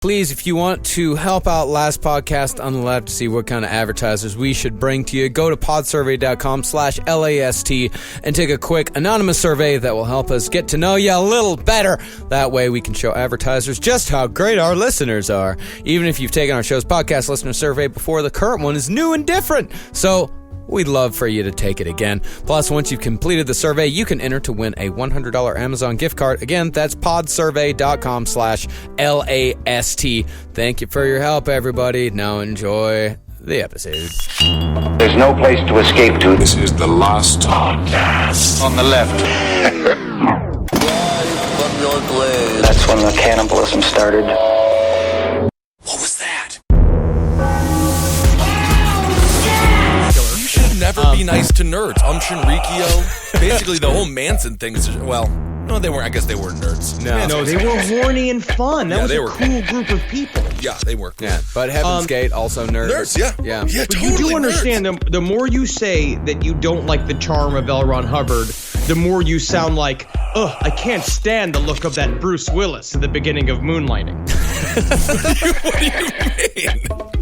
Please, if you want to help out Last Podcast on the Left to see what kind of advertisers we should bring to you, go to podsurvey.com/LAST and take a quick anonymous survey that will help us get to know you a little better. That way we can show advertisers just how great our listeners are. Even if you've taken our show's podcast listener survey before, the current one is new and different. So we'd love for you to take it again. Plus, once you've completed the survey, you can enter to win a $100 Amazon gift card. Again, that's podsurvey.com/LAST. Thank you for your help, everybody. Now enjoy the episode. There's no place to escape to. This is the Last Podcast. On the left. That's when the cannibalism started. What was that? Never be nice to nerds. Shinrikyo. Basically, the whole Manson thing is, well, no, they weren't. I guess they were nerds. No, they were horny and fun. That was a cool group of people. Yeah, they were cool. Yeah, but Heaven's Gate, also nerds. Nerds, yeah. Yeah, But totally you do understand, nerds. the more you say that you don't like the charm of L. Ron Hubbard, the more you sound like, ugh, I can't stand the look of that Bruce Willis at the beginning of Moonlighting. What do you mean?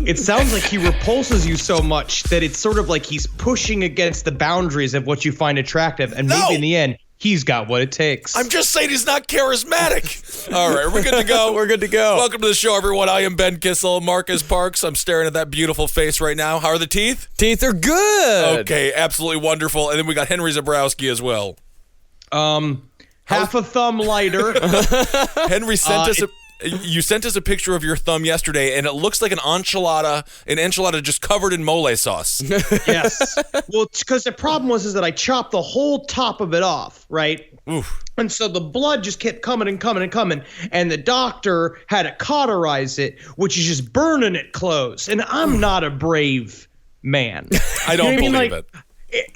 It sounds like he repulses you so much that it's sort of like he's pushing against the boundaries of what you find attractive, and maybe in the end, he's got what it takes. I'm just saying he's not charismatic. All right, we're good to go. We're good to go. Welcome to the show, everyone. I am Ben Kissel, Marcus Parks. I'm staring at that beautiful face right now. How are the teeth? Teeth are good. Okay, absolutely wonderful. And then we got Henry Zabrowski as well. Half a thumb lighter. Henry sent us you sent us a picture of your thumb yesterday, and it looks like an enchilada just covered in mole sauce. Yes. Well, because the problem was that I chopped the whole top of it off, right? Oof. And so the blood just kept coming and coming and coming, and the doctor had to cauterize it, which is just burning it close. And I'm not a brave man. I don't You know what I mean? believe it.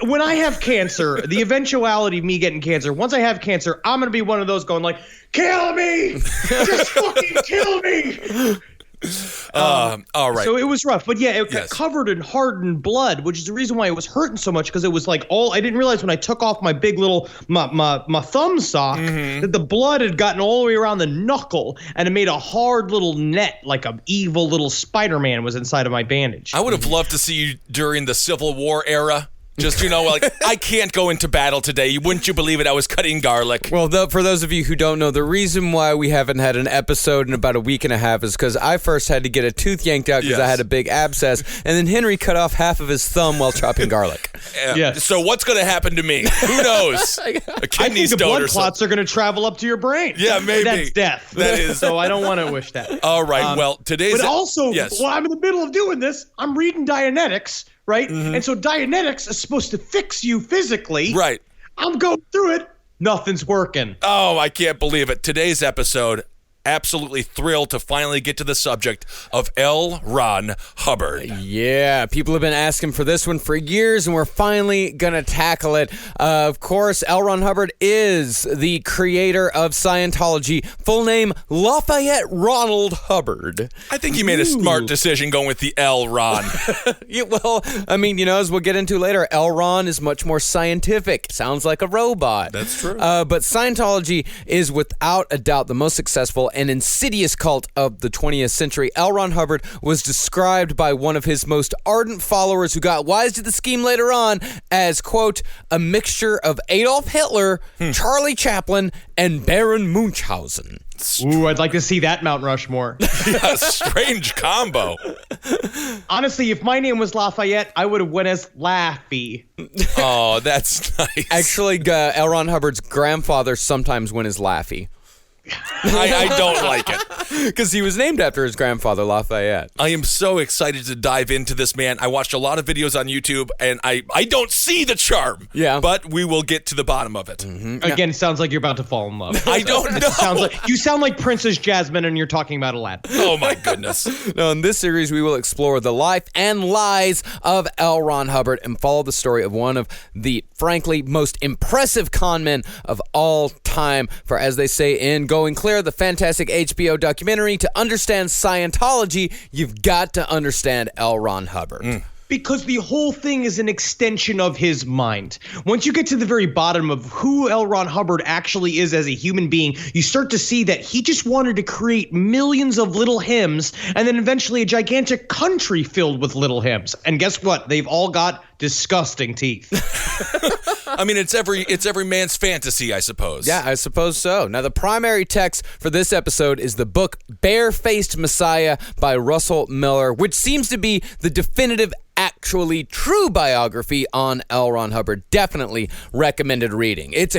When I have cancer, the eventuality of me getting cancer, once I have cancer, I'm going to be one of those going like, kill me! Just fucking kill me! All right. So it was rough. But yeah, it got Yes. covered in hardened blood, which is the reason why it was hurting so much, because it was like I didn't realize when I took off my big little, my thumb sock, that the blood had gotten all the way around the knuckle, and it made a hard little net, like a evil little Spider-Man was inside of my bandage. I would have loved to see you during the Civil War era. Just, like, I can't go into battle today. Wouldn't you believe it? I was cutting garlic. Well, for those of you who don't know, the reason why we haven't had an episode in about a week and a half is because I first had to get a tooth yanked out because I had a big abscess, and then Henry cut off half of his thumb while chopping garlic. Yes. So what's going to happen to me? Who knows? A I kidney think the stone blood or clots something. are going to travel up to your brain. Yeah, maybe. That's death. That is. So I don't want to wish that. All right. Well, today's... But also, yes. while I'm in the middle of doing this, I'm reading Dianetics, right? And so Dianetics is supposed to fix you physically. Right. I'm going through it. Nothing's working. Oh, I can't believe it. Today's episode, absolutely thrilled to finally get to the subject of L. Ron Hubbard. Yeah, people have been asking for this one for years, and we're finally going to tackle it. Of course, L. Ron Hubbard is the creator of Scientology. Full name, Lafayette Ronald Hubbard. I think he made a smart decision going with the L. Ron. Yeah, well, I mean, as we'll get into later, L. Ron is much more scientific. Sounds like a robot. That's true. But Scientology is without a doubt the most successful and insidious cult of the 20th century. L. Ron Hubbard was described by one of his most ardent followers who got wise to the scheme later on as, quote, a mixture of Adolf Hitler, Charlie Chaplin, and Baron Munchausen. Ooh, I'd like to see that Mount Rushmore. Yeah, strange combo. Honestly, if my name was Lafayette, I would have went as Laffy. Oh, that's nice. Actually, L. Ron Hubbard's grandfather sometimes went as Laffy. I don't like it. Because he was named after his grandfather, Lafayette. I am so excited to dive into this man. I watched a lot of videos on YouTube, and I don't see the charm. Yeah. But we will get to the bottom of it. Again, it sounds like you're about to fall in love. I don't know. You sound like Princess Jasmine, and you're talking about Aladdin. Oh, my goodness. Now, in this series, we will explore the life and lies of L. Ron Hubbard and follow the story of one of the, frankly, most impressive con men of all time. For as they say in Going Clear, the fantastic HBO documentary, to understand Scientology, you've got to understand L. Ron Hubbard. Because the whole thing is an extension of his mind. Once you get to the very bottom of who L. Ron Hubbard actually is as a human being, you start to see that he just wanted to create millions of little hymns and then eventually a gigantic country filled with little hymns. And guess what? They've all got disgusting teeth. I mean, it's every man's fantasy, I suppose. Yeah, I suppose so. Now, the primary text for this episode is the book Barefaced Messiah by Russell Miller, which seems to be the definitive, actually true biography on L. Ron Hubbard. Definitely recommended reading. It's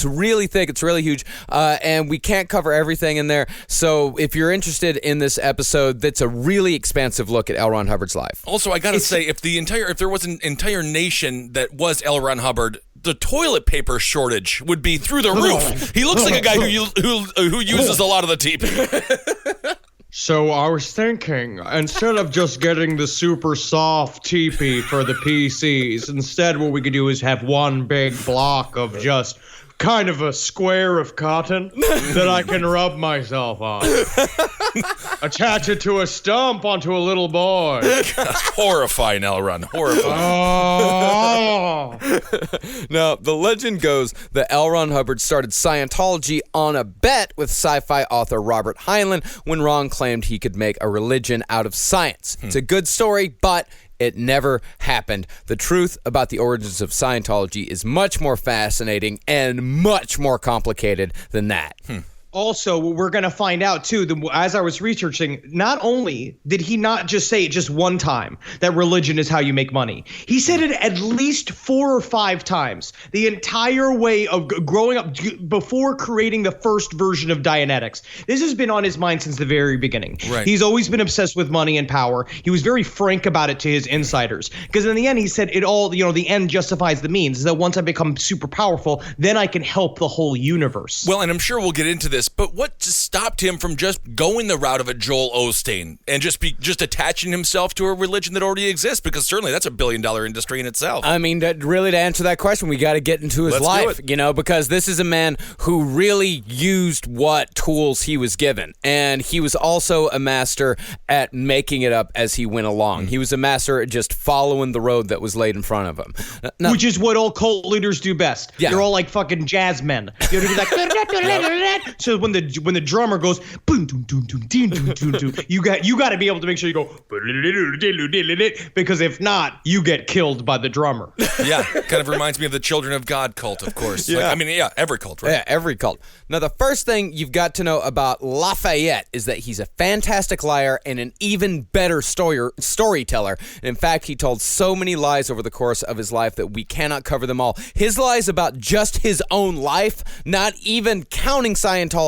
really thick, it's really huge, and we can't cover everything in there. So if you're interested in this episode, that's a really expansive look at L. Ron Hubbard's life. Also, I gotta say, if there was an entire nation that was L. Ron Hubbard, the toilet paper shortage would be through the roof. He looks like a guy who uses a lot of the TP. So I was thinking, instead of just getting the super soft teepee for the PCs, instead what we could do is have one big block of just kind of a square of cotton that I can rub myself on. Attach it to a stump onto a little boy. Horrifying, Elron. Horrifying. Oh. Now, the legend goes that L. Ron Hubbard started Scientology on a bet with sci-fi author Robert Heinlein when Ron claimed he could make a religion out of science. It's a good story, but it never happened. The truth about the origins of Scientology is much more fascinating and much more complicated than that. Also, we're going to find out, too, as I was researching, not only did he not just say it just one time, that religion is how you make money. He said it at least 4 or 5 times the entire way of growing up before creating the first version of Dianetics. This has been on his mind since the very beginning. Right. He's always been obsessed with money and power. He was very frank about it to his insiders. Because in the end, he said it all, the end justifies the means. That once I become super powerful, then I can help the whole universe. Well, and I'm sure we'll get into this, but what stopped him from just going the route of a Joel Osteen and just attaching himself to a religion that already exists? Because certainly that's $1 billion industry in itself. I mean, really, to answer that question, we got to get into his life, because this is a man who really used what tools he was given. And he was also a master at making it up as he went along. He was a master at just following the road that was laid in front of him. Now, which is what all cult leaders do best. Yeah. They're all like fucking jazz men. You know, like, so when the drummer goes boom doom doom doom doom doom doom doom, you got to be able to make sure you go, because if not, you get killed by the drummer. Yeah, kind of reminds me of the Children of God cult, of course. Yeah. Every cult, right? Yeah, every cult. Now, the first thing you've got to know about Lafayette is that he's a fantastic liar and an even better storyteller. In fact, he told so many lies over the course of his life that we cannot cover them all. His lies about just his own life, not even counting Scientology,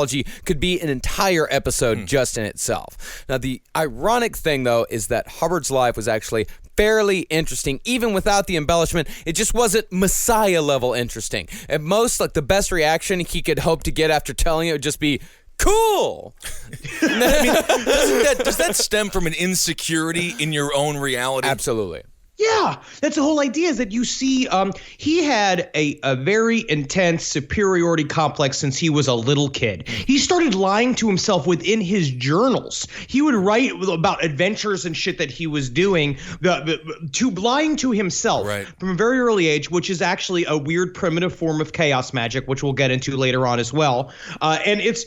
could be an entire episode just in itself. Now, the ironic thing, though, is that Hubbard's life was actually fairly interesting, even without the embellishment. It just wasn't Messiah level interesting. At most, like, the best reaction he could hope to get after telling it would just be, cool. I mean, does that stem from an insecurity in your own reality? Absolutely. Yeah, that's the whole idea, is that you see he had a very intense superiority complex since he was a little kid. He started lying to himself within his journals. He would write about adventures and shit that he was doing, lying to himself from a very early age, which is actually a weird primitive form of chaos magic, which we'll get into later on as well. And it's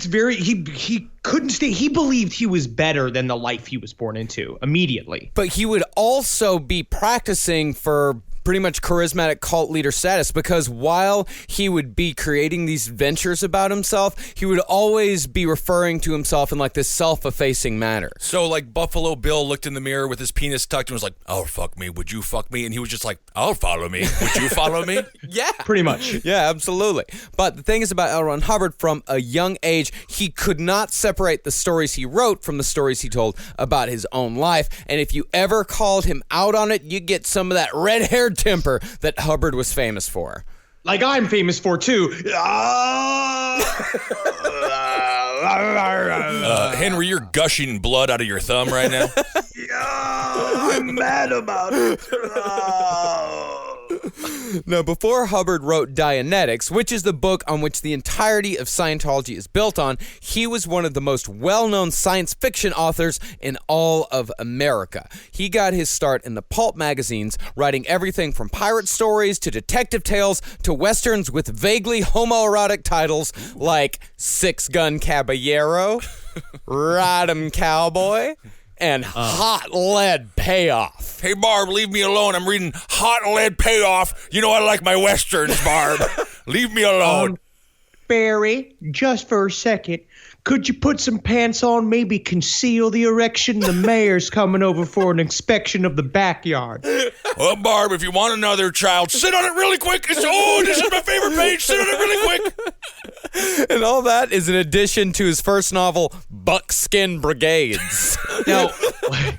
very, he couldn't stay. He believed he was better than the life he was born into immediately. But he would also be practicing for pretty much charismatic cult leader status, because while he would be creating these ventures about himself, he would always be referring to himself in like this self-effacing manner. So like Buffalo Bill looked in the mirror with his penis tucked and was like, "Oh, fuck me. Would you fuck me?" And he was just like, "I'll follow me. Would you follow me?" Yeah. Pretty much. Yeah, absolutely. But the thing is about L. Ron Hubbard, from a young age, he could not separate the stories he wrote from the stories he told about his own life. And if you ever called him out on it, you get some of that red-haired temper that Hubbard was famous for. Like I'm famous for, too. Henry, you're gushing blood out of your thumb right now. I'm mad about it. Now, before Hubbard wrote Dianetics, which is the book on which the entirety of Scientology is built on, he was one of the most well-known science fiction authors in all of America. He got his start in the pulp magazines, writing everything from pirate stories to detective tales to westerns with vaguely homoerotic titles like Six Gun Caballero, Ride 'em Cowboy, and Hot Lead Payoff. Hey, Barb, leave me alone. I'm reading Hot Lead Payoff. You know I like my westerns, Barb. Leave me alone. Barry, just for a second, could you put some pants on, maybe conceal the erection? The mayor's coming over for an inspection of the backyard. Well, Barb, if you want another child, sit on it really quick. This is my favorite page. Sit on it really quick. And all that is in addition to his first novel, Buckskin Brigades. Now,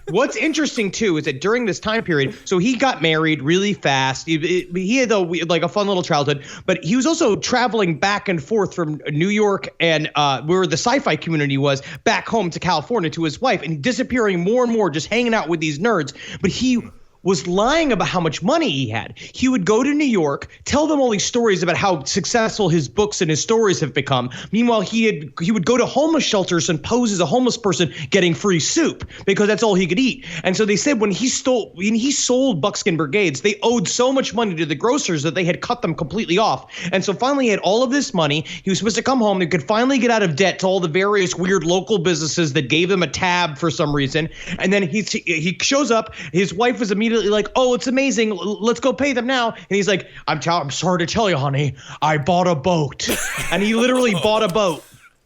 what's interesting, too, is that during this time period, so he got married really fast. He had a fun little childhood, but he was also traveling back and forth from New York and where the sci-fi community was back home to California to his wife, and disappearing more and more, just hanging out with these nerds. But he was lying about how much money he had. He would go to New York, tell them all these stories about how successful his books and his stories have become. Meanwhile, he would go to homeless shelters and pose as a homeless person getting free soup because that's all he could eat. And so they said when he sold Buckskin Brigades, they owed so much money to the grocers that they had cut them completely off. And so finally he had all of this money. He was supposed to come home. He could finally get out of debt to all the various weird local businesses that gave him a tab for some reason. And then he shows up. His wife was immediately like, oh, it's amazing. Let's go pay them now. And he's like, I'm sorry to tell you, honey, I bought a boat. And he literally bought a boat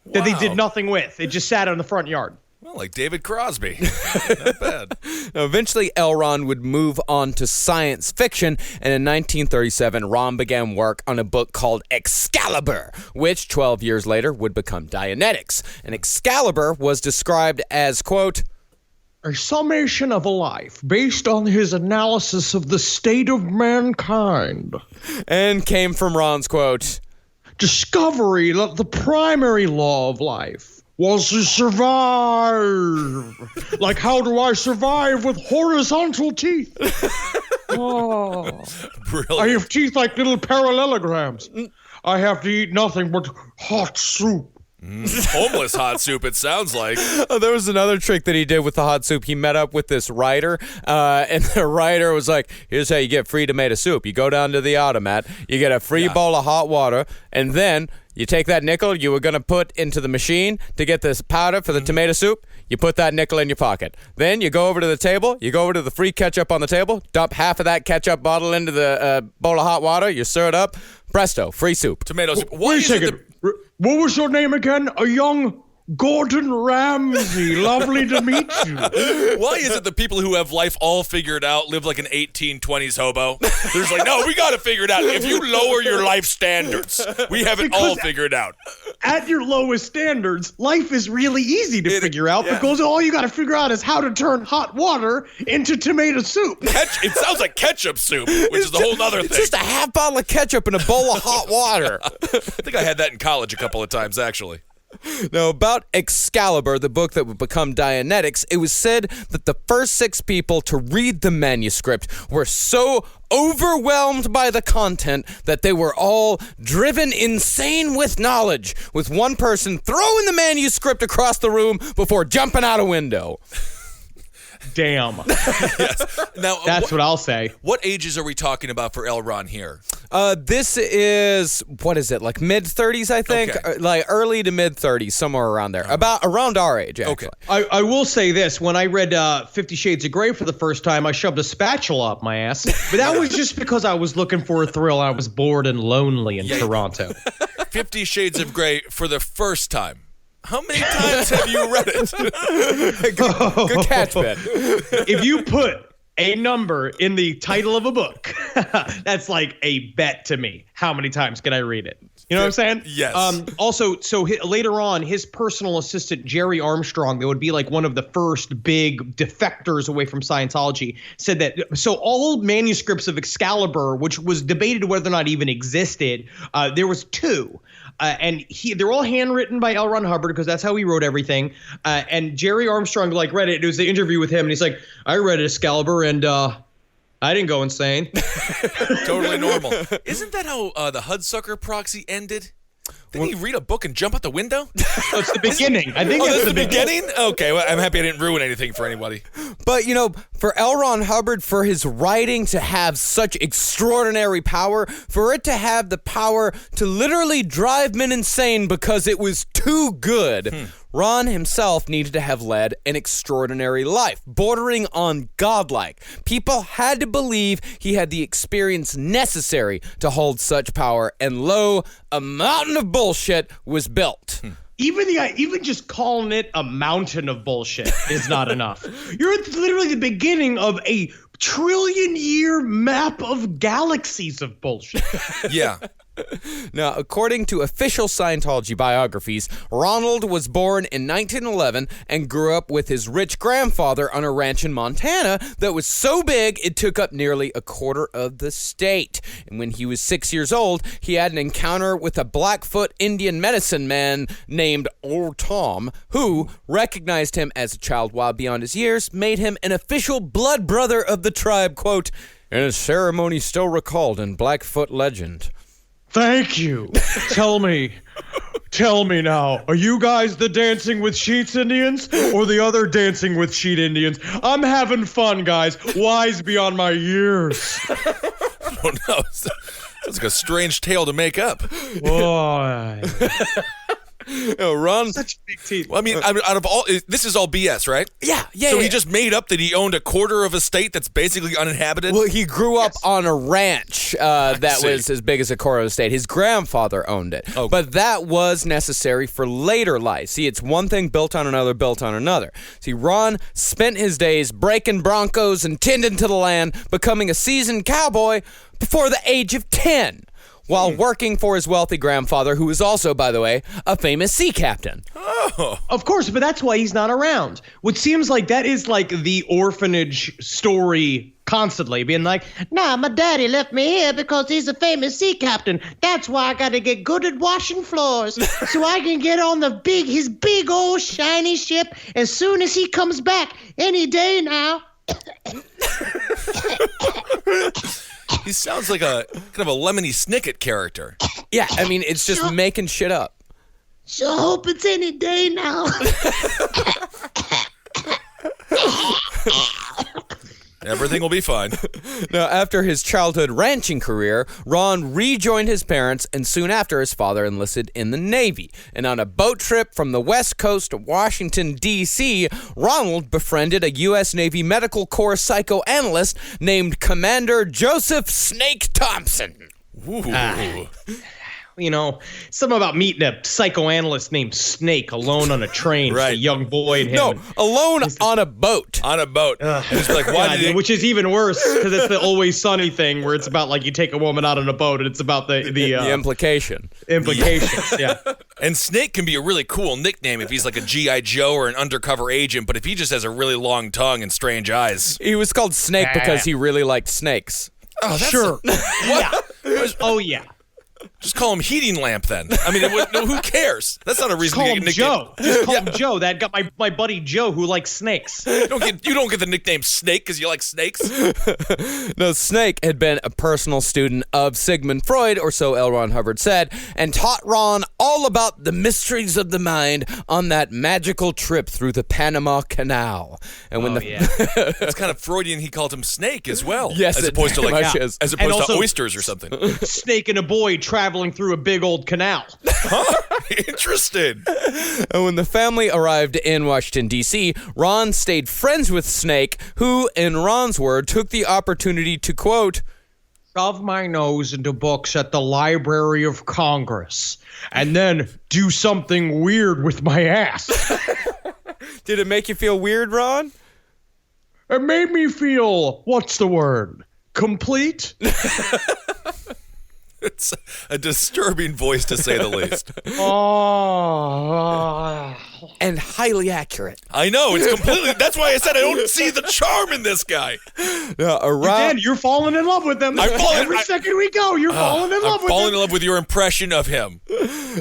that they did nothing with. It just sat in the front yard. Well, like David Crosby. Not bad. Now, eventually, L. Ron would move on to science fiction, and in 1937, Ron began work on a book called Excalibur, which 12 years later would become Dianetics. And Excalibur was described as, quote, a summation of a life based on his analysis of the state of mankind. And came from Ron's quote, discovery that the primary law of life was to survive. Like, how do I survive with horizontal teeth? Oh, Brilliant. I have teeth like little parallelograms. I have to eat nothing but hot soup. Homeless hot soup, it sounds like. Oh, there was another trick that he did with the hot soup. He met up with this writer, and the writer was like, here's how you get free tomato soup. You go down to the automat, you get a free bowl of hot water, and then you take that nickel you were going to put into the machine to get this powder for the tomato soup, you put that nickel in your pocket. Then you go over to the table, you go over to the free ketchup on the table, dump half of that ketchup bottle into the bowl of hot water, you stir it up, presto, free soup. Tomato soup. Wait a second. What was your name again? A young Gordon Ramsay. Lovely to meet you. Why is it the people who have life all figured out live like an 1820s hobo? They're just like, no, we got to figure it out. If you lower your life standards, we have it all figured out. At your lowest standards, life is really easy to figure out because all you got to figure out is how to turn hot water into tomato soup. It sounds like ketchup soup, which is a whole other thing. It's just a half bottle of ketchup and a bowl of hot water. I think I had that in college a couple of times, actually. Now, about Excalibur, the book that would become Dianetics, it was said that the first 6 people to read the manuscript were so overwhelmed by the content that they were all driven insane with knowledge, with one person throwing the manuscript across the room before jumping out a window. Damn. Yes. Now, That's what I'll say. What ages are we talking about for L. Ron here? This is, what is it, like mid-30s, I think? Okay. Like early to mid-30s, somewhere around there. Around our age, actually. Okay. I will say this. When I read 50 Shades of Grey for the first time, I shoved a spatula up my ass. But that was just because I was looking for a thrill. I was bored and lonely in Toronto. 50 Shades of Grey for the first time. How many times have you read it? Good catch, Ben. If you put a number in the title of a book, that's like a bet to me. How many times can I read it? You know what I'm saying? Yes. Also, later on, his personal assistant, Jerry Armstrong, that would be like one of the first big defectors away from Scientology, said that, so all manuscripts of Excalibur, which was debated whether or not even existed, there was 2. And they're all handwritten by L. Ron Hubbard because that's how he wrote everything. And Jerry Armstrong read it. It was the interview with him, and he's like, I read Excalibur, and I didn't go insane. Totally normal. Isn't that how the Hudsucker proxy ended? Didn't he read a book and jump out the window? It's the beginning. I think that's the beginning? Okay, well, I'm happy I didn't ruin anything for anybody. But, you know, for L. Ron Hubbard, for his writing to have such extraordinary power, for it to have the power to literally drive men insane because it was too good, Ron himself needed to have led an extraordinary life, bordering on godlike. People had to believe he had the experience necessary to hold such power, and lo, a mountain of bullshit was built. Even just calling it a mountain of bullshit is not enough. You're at literally the beginning of a trillion-year map of galaxies of bullshit. Yeah. Now, according to official Scientology biographies, Ronald was born in 1911 and grew up with his rich grandfather on a ranch in Montana that was so big it took up nearly a quarter of the state. And when he was 6 years old, he had an encounter with a Blackfoot Indian medicine man named Old Tom, who recognized him as a child while beyond his years, made him an official blood brother of the tribe, quote, in a ceremony still recalled in Blackfoot legend. Thank you. Tell me now, are you guys the Dancing with Sheets Indians or the other Dancing with Sheet Indians? I'm having fun, guys. Wise beyond my years. Oh, no. That's like a strange tale to make up. Boy. Ron, Such big teeth. Well, I mean, out of all, this is all BS, right? Yeah. So he just made up that he owned a quarter of a state that's basically uninhabited? Well, he grew up on a ranch that was as big as a quarter of the state. His grandfather owned it. Oh. But that was necessary for later life. See, it's one thing built on another. See, Ron spent his days breaking broncos and tending to the land, becoming a seasoned cowboy before the age of 10. While working for his wealthy grandfather, who was also, by the way, a famous sea captain. Oh. Of course, but that's why he's not around. Which seems like that is like the orphanage story constantly, being like, nah, my daddy left me here because he's a famous sea captain. That's why I got to get good at washing floors so I can get on his big old shiny ship as soon as he comes back any day now. He sounds like a kind of a Lemony Snicket character. Yeah, I mean, it's just making shit up. Sure hope it's any day now. Everything will be fine. Now, after his childhood ranching career, Ron rejoined his parents, and soon after, his father enlisted in the Navy. And on a boat trip from the West Coast to Washington, D.C., Ronald befriended a U.S. Navy Medical Corps psychoanalyst named Commander Joseph Snake Thompson. Ooh. You know, something about meeting a psychoanalyst named Snake alone on a train. Right. A young boy and him. No, alone on a boat. On a boat. And it's like, why did he... Which is even worse because it's the Always Sunny thing where it's about like you take a woman out on a boat and it's about the implication. Implications. Yeah. And Snake can be a really cool nickname if he's like a G.I. Joe or an undercover agent, but if he just has a really long tongue and strange eyes. He was called Snake because he really liked snakes. Oh, that's Sure. What? Oh, yeah. Just call him Heating Lamp then. I mean, who cares? That's not a reason Call to him get a nickname. Joe. Just call him Joe. That got my buddy Joe who likes snakes. You don't get the nickname Snake because you like snakes. No, Snake had been a personal student of Sigmund Freud, or so L. Ron Hubbard said, and taught Ron all about the mysteries of the mind on that magical trip through the Panama Canal. And when It's kind of Freudian. He called him Snake as well. Yes, as opposed to like is. as opposed also- to oysters or something. Snake and a boy traveling through a big old canal. Interesting. And when the family arrived in Washington, D.C., Ron stayed friends with Snake, who, in Ron's word, took the opportunity to, quote, Shove my nose into books at the Library of Congress and then do something weird with my ass. Did it make you feel weird, Ron? It made me feel, what's the word? Complete? It's a disturbing voice to say the least. And highly accurate. I know, it's completely. That's why I said I don't see the charm in this guy. Man, you're falling in love with them. Every second we go, you're falling in love with falling them. in love with your impression of him.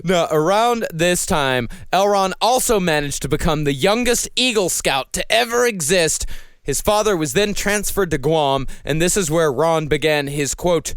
Now, around this time, L. Ron also managed to become the youngest Eagle Scout to ever exist. His father was then transferred to Guam, and this is where Ron began his, quote,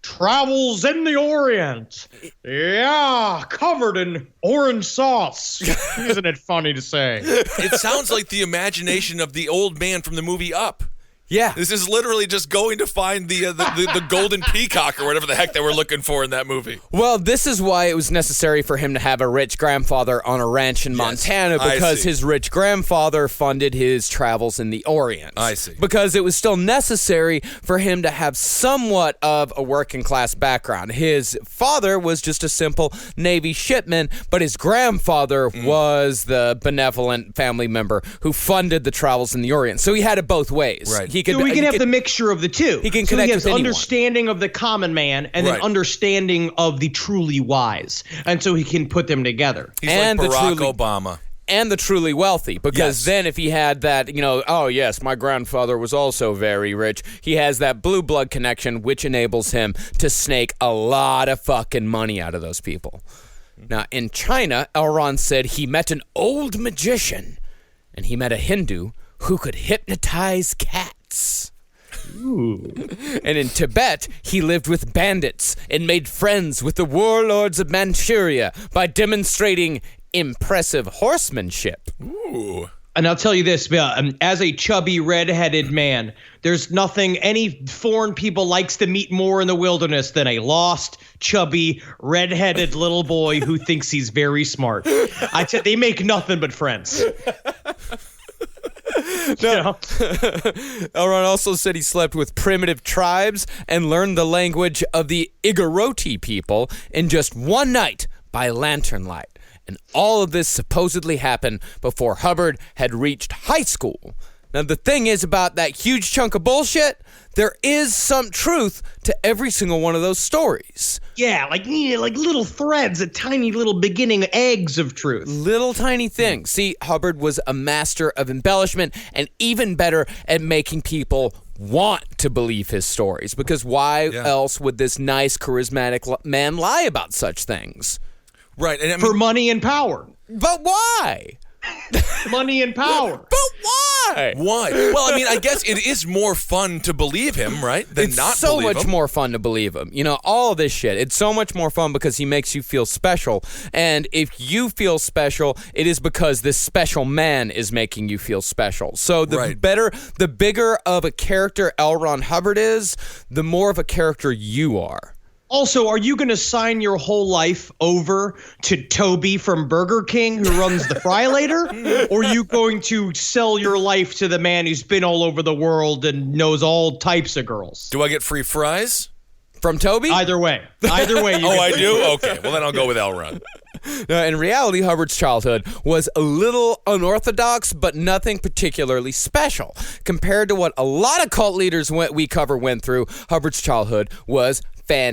travels in the Orient. Yeah, covered in orange sauce. Isn't it funny to say? It sounds like the imagination of the old man from the movie Up. yeah. This is literally just going to find the golden peacock or whatever the heck they were looking for in that movie. Well, this is why it was necessary for him to have a rich grandfather on a ranch in Montana, I because see. his rich grandfather funded his travels in the Orient. I see. Because it was still necessary for him to have somewhat of a working class background. His father was just a simple Navy shipman, but his grandfather was the benevolent family member who funded the travels in the Orient. So he had it both ways. Right. He could, So we he can have could- the mixture of the two. He can so connect he has with anyone. understanding of the common man and then Right. understanding of the truly wise. And so he can put them together. He's And like the Barack truly- Obama. and the truly wealthy, because Yes. then if he had that, oh yes, my grandfather was also very rich, he has that blue blood connection, which enables him to snake a lot of fucking money out of those people. Now, in China, Elron said he met an old magician, and he met a Hindu who could hypnotize cats. And in Tibet, he lived with bandits and made friends with the warlords of Manchuria by demonstrating impressive horsemanship. Ooh. And I'll tell you this, as a chubby, red-headed man, there's nothing any foreign people likes to meet more in the wilderness than a lost, chubby, red-headed little boy who thinks he's very smart. They make nothing but friends. Elron also said he slept with primitive tribes and learned the language of the Igoroti people in just one night by lantern light. And all of this supposedly happened before Hubbard had reached high school. Now, the thing is about that huge chunk of bullshit, there is some truth to every single one of those stories. Yeah, like little threads, a tiny little beginning eggs of truth. Little tiny things. See, Hubbard was a master of embellishment and even better at making people want to believe his stories. Because why else would this nice, charismatic man lie about such things? Right. And I mean, For money and power. But why? Money and power. But why? why? Well, I mean, I guess it is more fun to believe him, right? Than It's not so believe much him. more fun to believe him. All of this shit. It's so much more fun because he makes you feel special. And if you feel special, it is because this special man is making you feel special. So the Right. the bigger of a character L. Ron Hubbard is, the more of a character you are. Also, are you going to sign your whole life over to Toby from Burger King who runs the Fry-Later? Or are you going to sell your life to the man who's been all over the world and knows all types of girls? Do I get free fries? From Toby? Either way. You Oh, I do? Okay. Well, then I'll go with Elron. In reality, Hubbard's childhood was a little unorthodox, but nothing particularly special. Compared to what a lot of cult leaders we went through, Hubbard's childhood was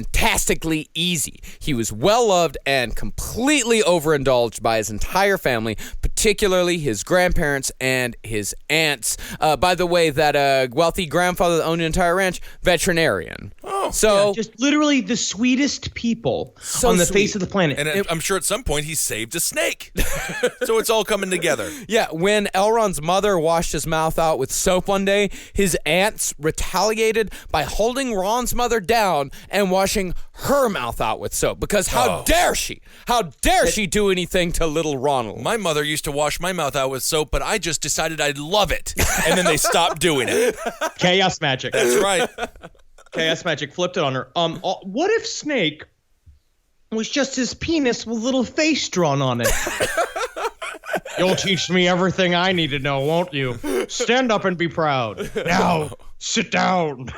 fantastically easy. He was well-loved and completely overindulged by his entire family, particularly his grandparents and his aunts. By the way, that wealthy grandfather that owned an entire ranch, veterinarian. Oh. So, Just literally the sweetest people So on the sweet. face of the planet. And I'm sure at some point he saved a snake. So it's all coming together. yeah, when Elron's mother washed his mouth out with soap one day, his aunts retaliated by holding Ron's mother down and washing her mouth out with soap. Because how dare she? How dare she do anything to little Ronald? My mother used to wash my mouth out with soap, but I just decided I'd love it. And then they stopped doing it. Chaos magic. That's right. Chaos magic flipped it on her. What if Snake was just his penis with a little face drawn on it? You'll teach me everything I need to know, won't you? Stand up and be proud. Now, sit down.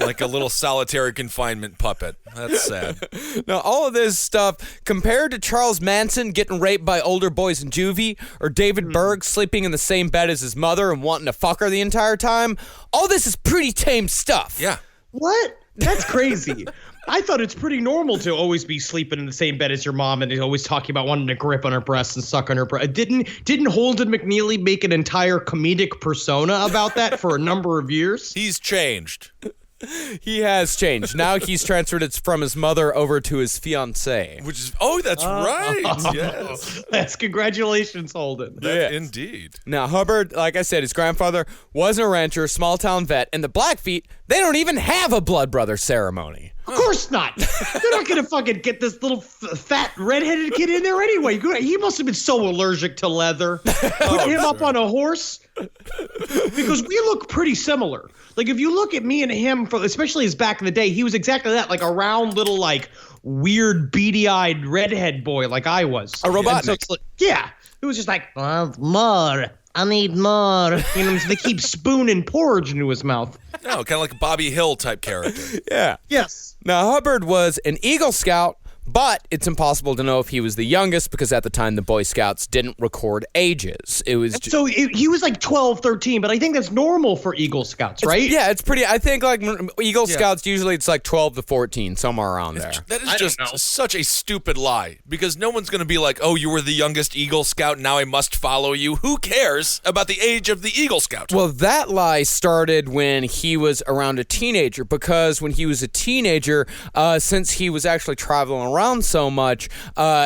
Like a little solitary confinement puppet. That's sad. Now, all of this stuff, compared to Charles Manson getting raped by older boys in juvie, or David Berg sleeping in the same bed as his mother and wanting to fuck her the entire time, all this is pretty tame stuff. Yeah. What? That's crazy. I thought it's pretty normal to always be sleeping in the same bed as your mom and he's always talking about wanting to grip on her breasts and suck on her breast. Didn't Holden McNeely make an entire comedic persona about that for a number of years? He's changed. He has changed. Now he's transferred it from his mother over to his fiancée. Which is, that's right. Yes. That's congratulations, Holden. Indeed. Now, Hubbard, like I said, his grandfather wasn't a rancher, small-town vet, and the Blackfeet, they don't even have a blood brother ceremony. Of course not. They're not going to fucking get this little fat redheaded kid in there anyway. He must have been so allergic to leather. Put him up on a horse. Because we look pretty similar. Like, if you look at me and him, especially as back in the day, he was exactly that, like a round little, like, weird, beady-eyed redhead boy like I was. A Robotnik. So it was just like, more. I need more. You know, so they keep spooning porridge into his mouth. No, kind of like a Bobby Hill type character. Yeah. Yes. Now, Hubbard was an Eagle Scout, but it's impossible to know if he was the youngest because at the time the Boy Scouts didn't record ages. It was So he was like 12, 13, but I think that's normal for Eagle Scouts, right? Yeah, it's pretty. I think like Eagle Scouts usually it's like 12 to 14, somewhere around there. That is just such a stupid lie because no one's going to be like, oh, you were the youngest Eagle Scout, now I must follow you. Who cares about the age of the Eagle Scout? Well, that lie started when he was around a teenager because when he was a teenager, since he was actually traveling around so much,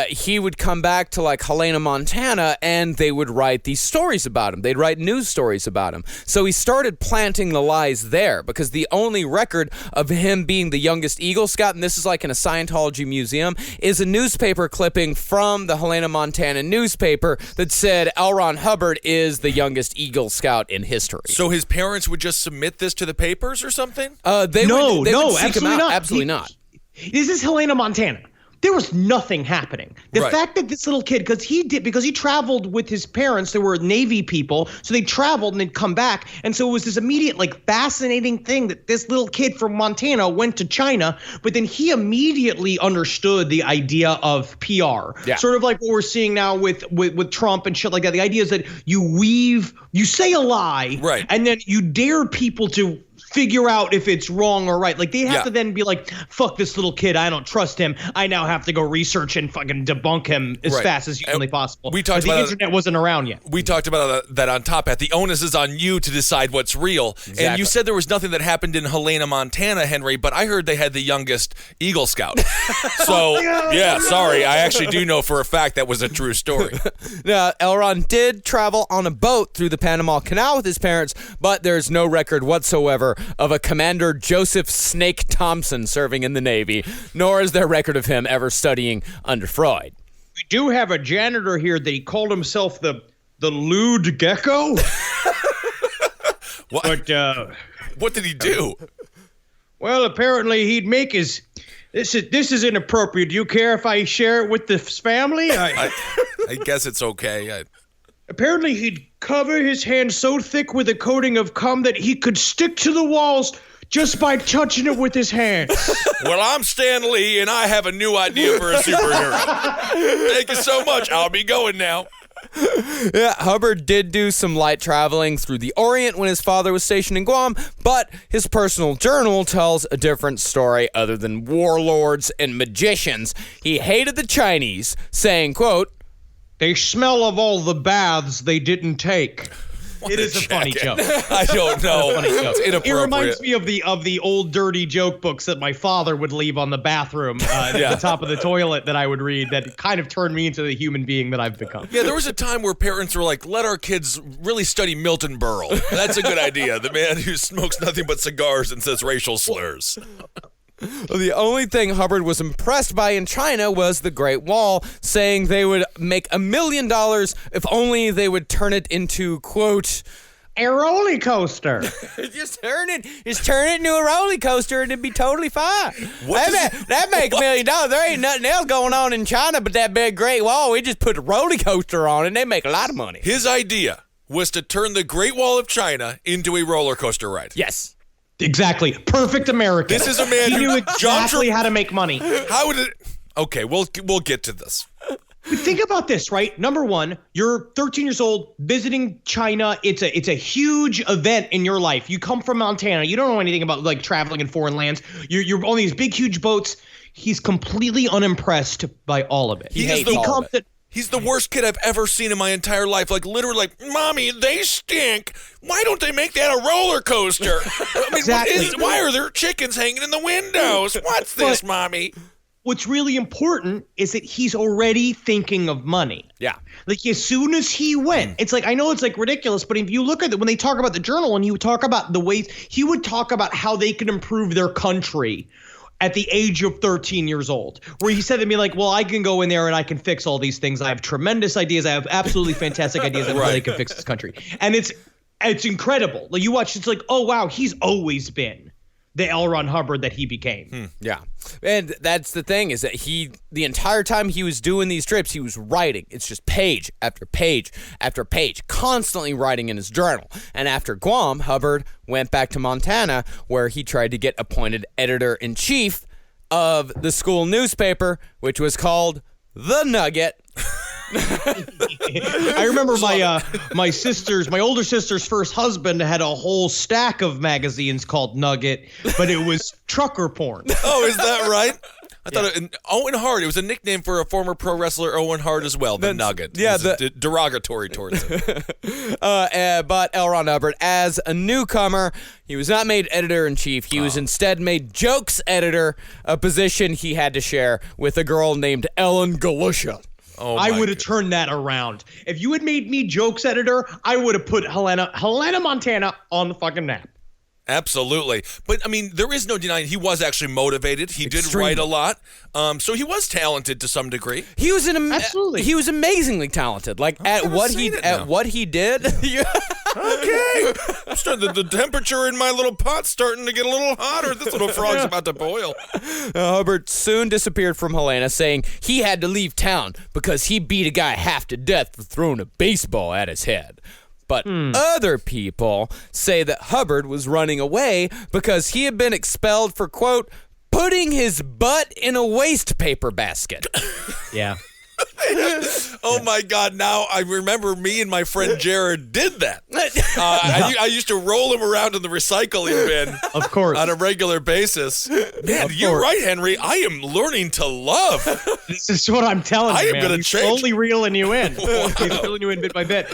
he would come back to like Helena, Montana, and they would write these stories about him. They'd write news stories about him. So he started planting the lies there because the only record of him being the youngest Eagle Scout, and this is like in a Scientology museum, is a newspaper clipping from the Helena, Montana newspaper that said L. Ron Hubbard is the youngest Eagle Scout in history. So his parents would just submit this to the papers or something? They would seek absolutely him out. not. Absolutely not. This is Helena, Montana. There was nothing happening. The Right. fact that this little kid, because he traveled with his parents, they were Navy people, so they traveled and they'd come back, and so it was this immediate, like, fascinating thing that this little kid from Montana went to China, but then he immediately understood the idea of PR. Yeah. Sort of like what we're seeing now with Trump and shit like that. The idea is that you say a lie, Right. and then you dare people to figure out if it's wrong or right. Like they have to then be like, fuck this little kid, I don't trust him. I now have to go research and fucking debunk him as Right. fast as humanly possible. We talked the about internet wasn't around yet. We talked about that on top at the onus is on you to decide what's real. And Exactly. you said there was nothing that happened in Helena, Montana, Henry, but I heard they had the youngest Eagle Scout. So, yeah, sorry. I actually do know for a fact that was a true story. Now, Elron did travel on a boat through the Panama Canal with his parents, but there's no record whatsoever of a Commander Joseph Snake Thompson serving in the Navy, nor is there record of him ever studying under Freud. We do have a janitor here that he called himself the lewd gecko. What, But what did he do? well, apparently he'd make his this is inappropriate. Do you care if I share it with the family? I guess it's okay. Apparently, he'd cover his hands so thick with a coating of cum that he could stick to the walls just by touching it with his hands. Well, I'm Stan Lee, and I have a new idea for a superhero. Thank you so much. I'll be going now. Yeah, Hubbard did do some light traveling through the Orient when his father was stationed in Guam, but his personal journal tells a different story other than warlords and magicians. He hated the Chinese, saying, quote, They smell of all the baths they didn't take. It is a funny joke. I don't know. It's It inappropriate. reminds me of the old dirty joke books that my father would leave on the bathroom at the top of the toilet that I would read that kind of turned me into the human being that I've become. Yeah, there was a time where parents were like, let our kids really study Milton Berle. That's a good idea. The man who smokes nothing but cigars and says racial slurs. Well, the only thing Hubbard was impressed by in China was the Great Wall, saying they would make $1 million if only they would turn it into, quote, A roller coaster. just turn it into a roller coaster and it'd be totally fine. That make $1 million. There ain't nothing else going on in China but that big Great Wall. We just put a roller coaster on it and they make a lot of money. His idea was to turn the Great Wall of China into a roller coaster ride. Yes. Exactly. Perfect American. This is a man He who knew exactly how to make money. How would it? Okay, we'll get to this. Think about this, right? Number one, you're 13 years old, visiting China. It's a huge event in your life. You come from Montana. You don't know anything about like traveling in foreign lands. You're on these big, huge boats. He's completely unimpressed by all of it. He hates all of it. He's the worst kid I've ever seen in my entire life. Like, literally, like, Mommy, they stink. Why don't they make that a roller coaster? I mean, Exactly. why are there chickens hanging in the windows? What's this, Mommy? What's really important is that he's already thinking of money. Yeah. Like, as soon as he went, it's like, I know it's like ridiculous, but if you look at it, when they talk about the journal and you talk about the ways, he would talk about how they could improve their country at the age of 13 years old, where he said to me, like, well, I can go in there and I can fix all these things. I have tremendous ideas. I have absolutely fantastic ideas on how they can fix this country. And it's incredible. Like, you watch, it's like, oh, wow, he's always been the L. Ron Hubbard that he became. Yeah. And that's the thing, is that the entire time he was doing these trips, he was writing. It's just page after page after page, constantly writing in his journal. And after Guam, Hubbard went back to Montana, where he tried to get appointed editor-in-chief of the school newspaper, which was called The Nugget. I remember my older sister's first husband had a whole stack of magazines called Nugget, but it was trucker porn. Oh, is that right? I thought Owen Hart. It was a nickname for a former pro wrestler, Owen Hart, as well. The Nugget. Yeah, it was derogatory towards him. But L. Ron Hubbard, as a newcomer, he was not made editor-in-chief. He was instead made jokes editor, a position he had to share with a girl named Ellen Galusha. Oh, I would have turned that around. If you had made me jokes editor, I would have put Helena Montana on the fucking map. Absolutely. But, I mean, there is no denying he was actually motivated. He did write a lot. So he was talented to some degree. He was Absolutely. He was amazingly talented. Like, at what he did. Okay. The temperature in my little pot's starting to get a little hotter. This little frog's about to boil. Hubbard soon disappeared from Helena, saying he had to leave town because he beat a guy half to death for throwing a baseball at his head. But other people say that Hubbard was running away because he had been expelled for, quote, putting his butt in a waste paper basket. Yeah. Oh my God! Now I remember me and my friend Jared did that. I used to roll him around in the recycling bin, Of course. on a regular basis. Man, you're right, Henry. I am learning to love. This is what I'm telling you, I am man. gonna He's change. slowly reeling you in. He's reeling you in bit by bit.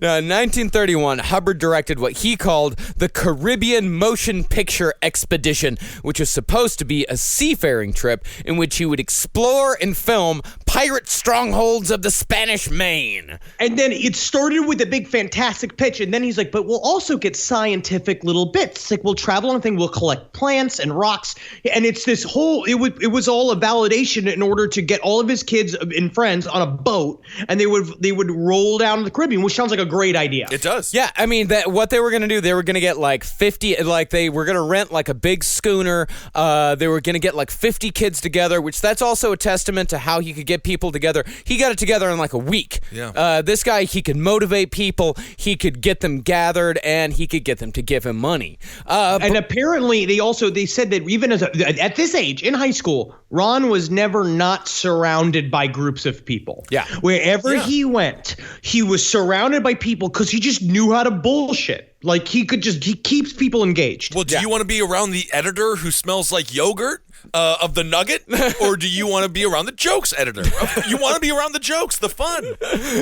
Now, in 1931, Hubbard directed what he called the Caribbean Motion Picture Expedition, which was supposed to be a seafaring trip in which he would explore and film pirate strongholds of the Spanish Main. And then it started with a big fantastic pitch, and then he's like, but we'll also get scientific little bits. Like, we'll travel on a thing, we'll collect plants and rocks, and it's this whole, it was all a validation in order to get all of his kids and friends on a boat, and they would roll down to the Caribbean, which sounds like a great idea. It does. Yeah, I mean, what they were going to do, they were going to get like 50, like they were going to rent like a big schooner. They were going to get like 50 kids together, which that's also a testament to how he could get people together. He got it together in like a week. Yeah. This guy, he could motivate people, he could get them gathered, and he could get them to give him money. And apparently they said that even at this age in high school, Ron was never not surrounded by groups of people. Yeah. Wherever he went, he was surrounded by people because he just knew how to bullshit. Like, he keeps people engaged. Well, do you want to be around the editor who smells like yogurt of the Nugget, or do you want to be around the jokes editor? You want to be around the jokes, the fun.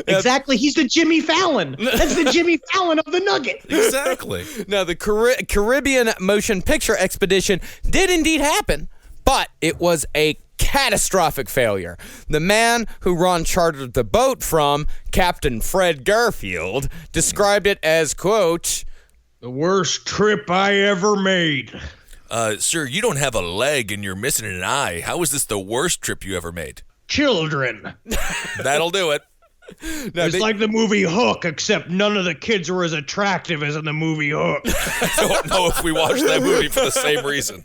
Exactly. He's the Jimmy Fallon. That's the Jimmy Fallon of the Nugget. Exactly. Now, the Caribbean Motion Picture Expedition did indeed happen, but it was a catastrophic failure. The man who Ron chartered the boat from, Captain Fred Garfield, described it as, quote, The worst trip I ever made. Sir, you don't have a leg and you're missing an eye. How is this the worst trip you ever made? Children. That'll do it. It's like the movie Hook, except none of the kids were as attractive as in the movie Hook. I don't know if we watched that movie for the same reason.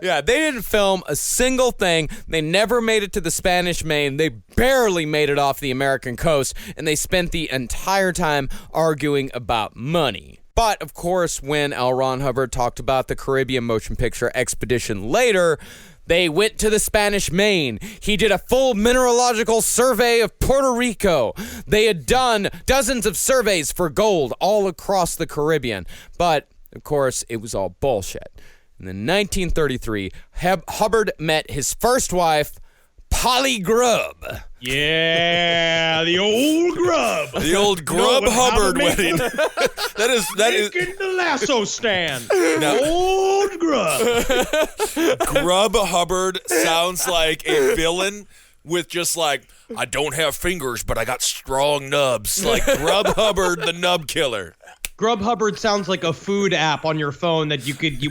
Yeah, they didn't film a single thing. They never made it to the Spanish Main. They barely made it off the American coast, and they spent the entire time arguing about money. But, of course, when L. Ron Hubbard talked about the Caribbean Motion Picture Expedition later, they went to the Spanish Main. He did a full mineralogical survey of Puerto Rico. They had done dozens of surveys for gold all across the Caribbean. But, of course, it was all bullshit. And in 1933, Hubbard met his first wife, Holly Grub. Yeah, the old Grub. The old Grub Hubbard wedding. that is Making the lasso stand. No. Old Grub. Grub Hubbard sounds like a villain with just like, I don't have fingers, but I got strong nubs. Like Grub Hubbard, the nub killer. Grub Hubbard sounds like a food app on your phone that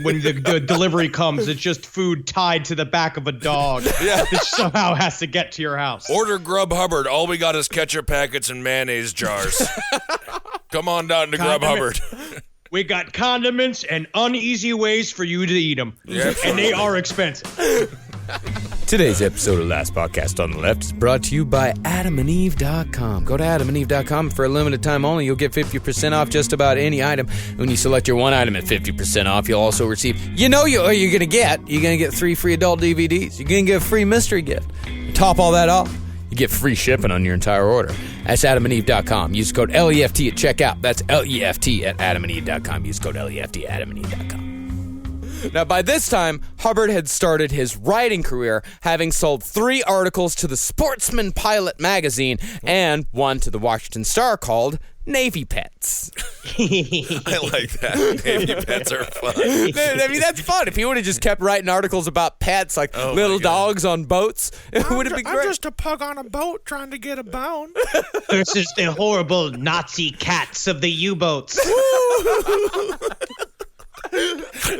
when the delivery comes, it's just food tied to the back of a dog. Yeah. That somehow has to get to your house. Order Grub Hubbard. All we got is ketchup packets and mayonnaise jars. Come on down to Grub Hubbard. We got condiments and uneasy ways for you to eat them. Yeah, and they are expensive. Today's episode of Last Podcast on the Left is brought to you by AdamandEve.com. Go to AdamandEve.com. For a limited time only, you'll get 50% off just about any item. When you select your one item at 50% off, you'll also receive, you're going to get 3 free adult DVDs. You're going to get a free mystery gift. Top all that off, you get free shipping on your entire order. That's AdamandEve.com. Use code LEFT at checkout. That's LEFT at AdamandEve.com. Use code LEFT at AdamandEve.com. Now, by this time, Hubbard had started his writing career, having sold 3 articles to the Sportsman Pilot magazine and one to the Washington Star called Navy Pets. I like that. Navy Pets are fun. I mean, that's fun. If he would have just kept writing articles about pets, like little dogs on boats, it would have been great. I'm just a pug on a boat trying to get a bone. Versus the horrible Nazi cats of the U-boats.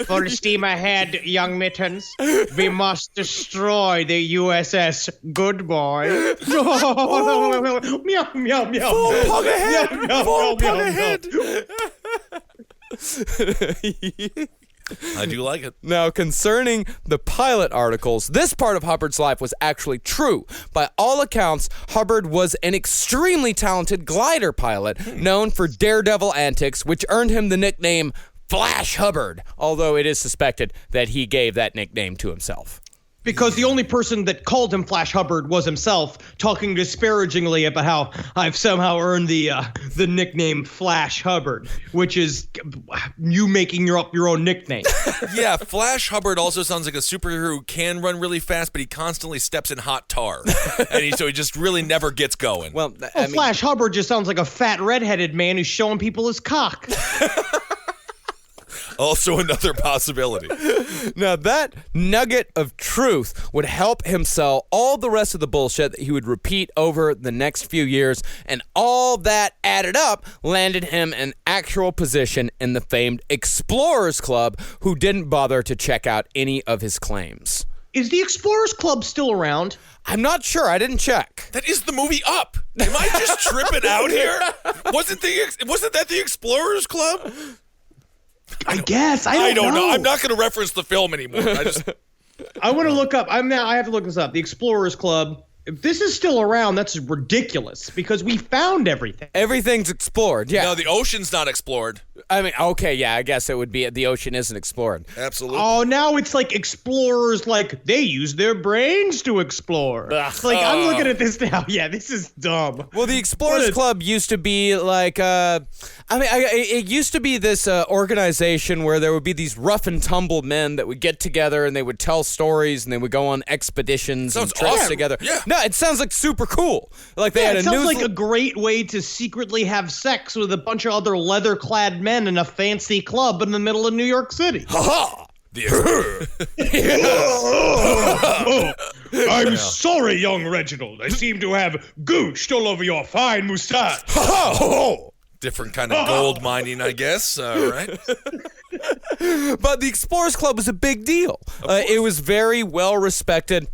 Full steam ahead, young mittens. We must destroy the USS Good Boy. Meow, meow, meow. Full pug ahead. Meow, meow, Full meow, pug meow, ahead. I do like it. Now, concerning the pilot articles, this part of Hubbard's life was actually true. By all accounts, Hubbard was an extremely talented glider pilot known for daredevil antics, which earned him the nickname Flash Hubbard, although it is suspected that he gave that nickname to himself. Because the only person that called him Flash Hubbard was himself, talking disparagingly about how I've somehow earned the nickname Flash Hubbard, which is you making up your own nickname. Yeah, Flash Hubbard also sounds like a superhero who can run really fast, but he constantly steps in hot tar. So he just really never gets going. Well, Flash Hubbard just sounds like a fat redheaded man who's showing people his cock. Also another possibility. Now, that nugget of truth would help him sell all the rest of the bullshit that he would repeat over the next few years, and all that added up landed him an actual position in the famed Explorers Club, who didn't bother to check out any of his claims. Is the Explorers Club still around? I'm not sure. I didn't check. That is the movie Up. Am I just tripping out here? Wasn't that the Explorers Club? I guess. I don't know. I'm not going to reference the film anymore. I want to look up. I have to look this up. The Explorers Club. If this is still around, that's ridiculous because we found everything. Everything's explored, yeah. No, the ocean's not explored. I mean, okay, yeah, I guess it would be the ocean isn't explored. Absolutely. Oh, now it's like explorers, like they use their brains to explore. I'm looking at this now. Yeah, this is dumb. Well, the Explorers Club used to be like, it used to be this organization where there would be these rough and tumble men that would get together and they would tell stories and they would go on expeditions and trips awesome. together. Yeah. No, it sounds like super cool. Like they had it a sounds like a great way to secretly have sex with a bunch of other leather-clad men in a fancy club in the middle of New York City. Ha-ha! I'm sorry, young Reginald. I seem to have gooched all over your fine moustache. Different kind of gold mining, I guess. Right? But the Explorers Club was a big deal. It was very well respected.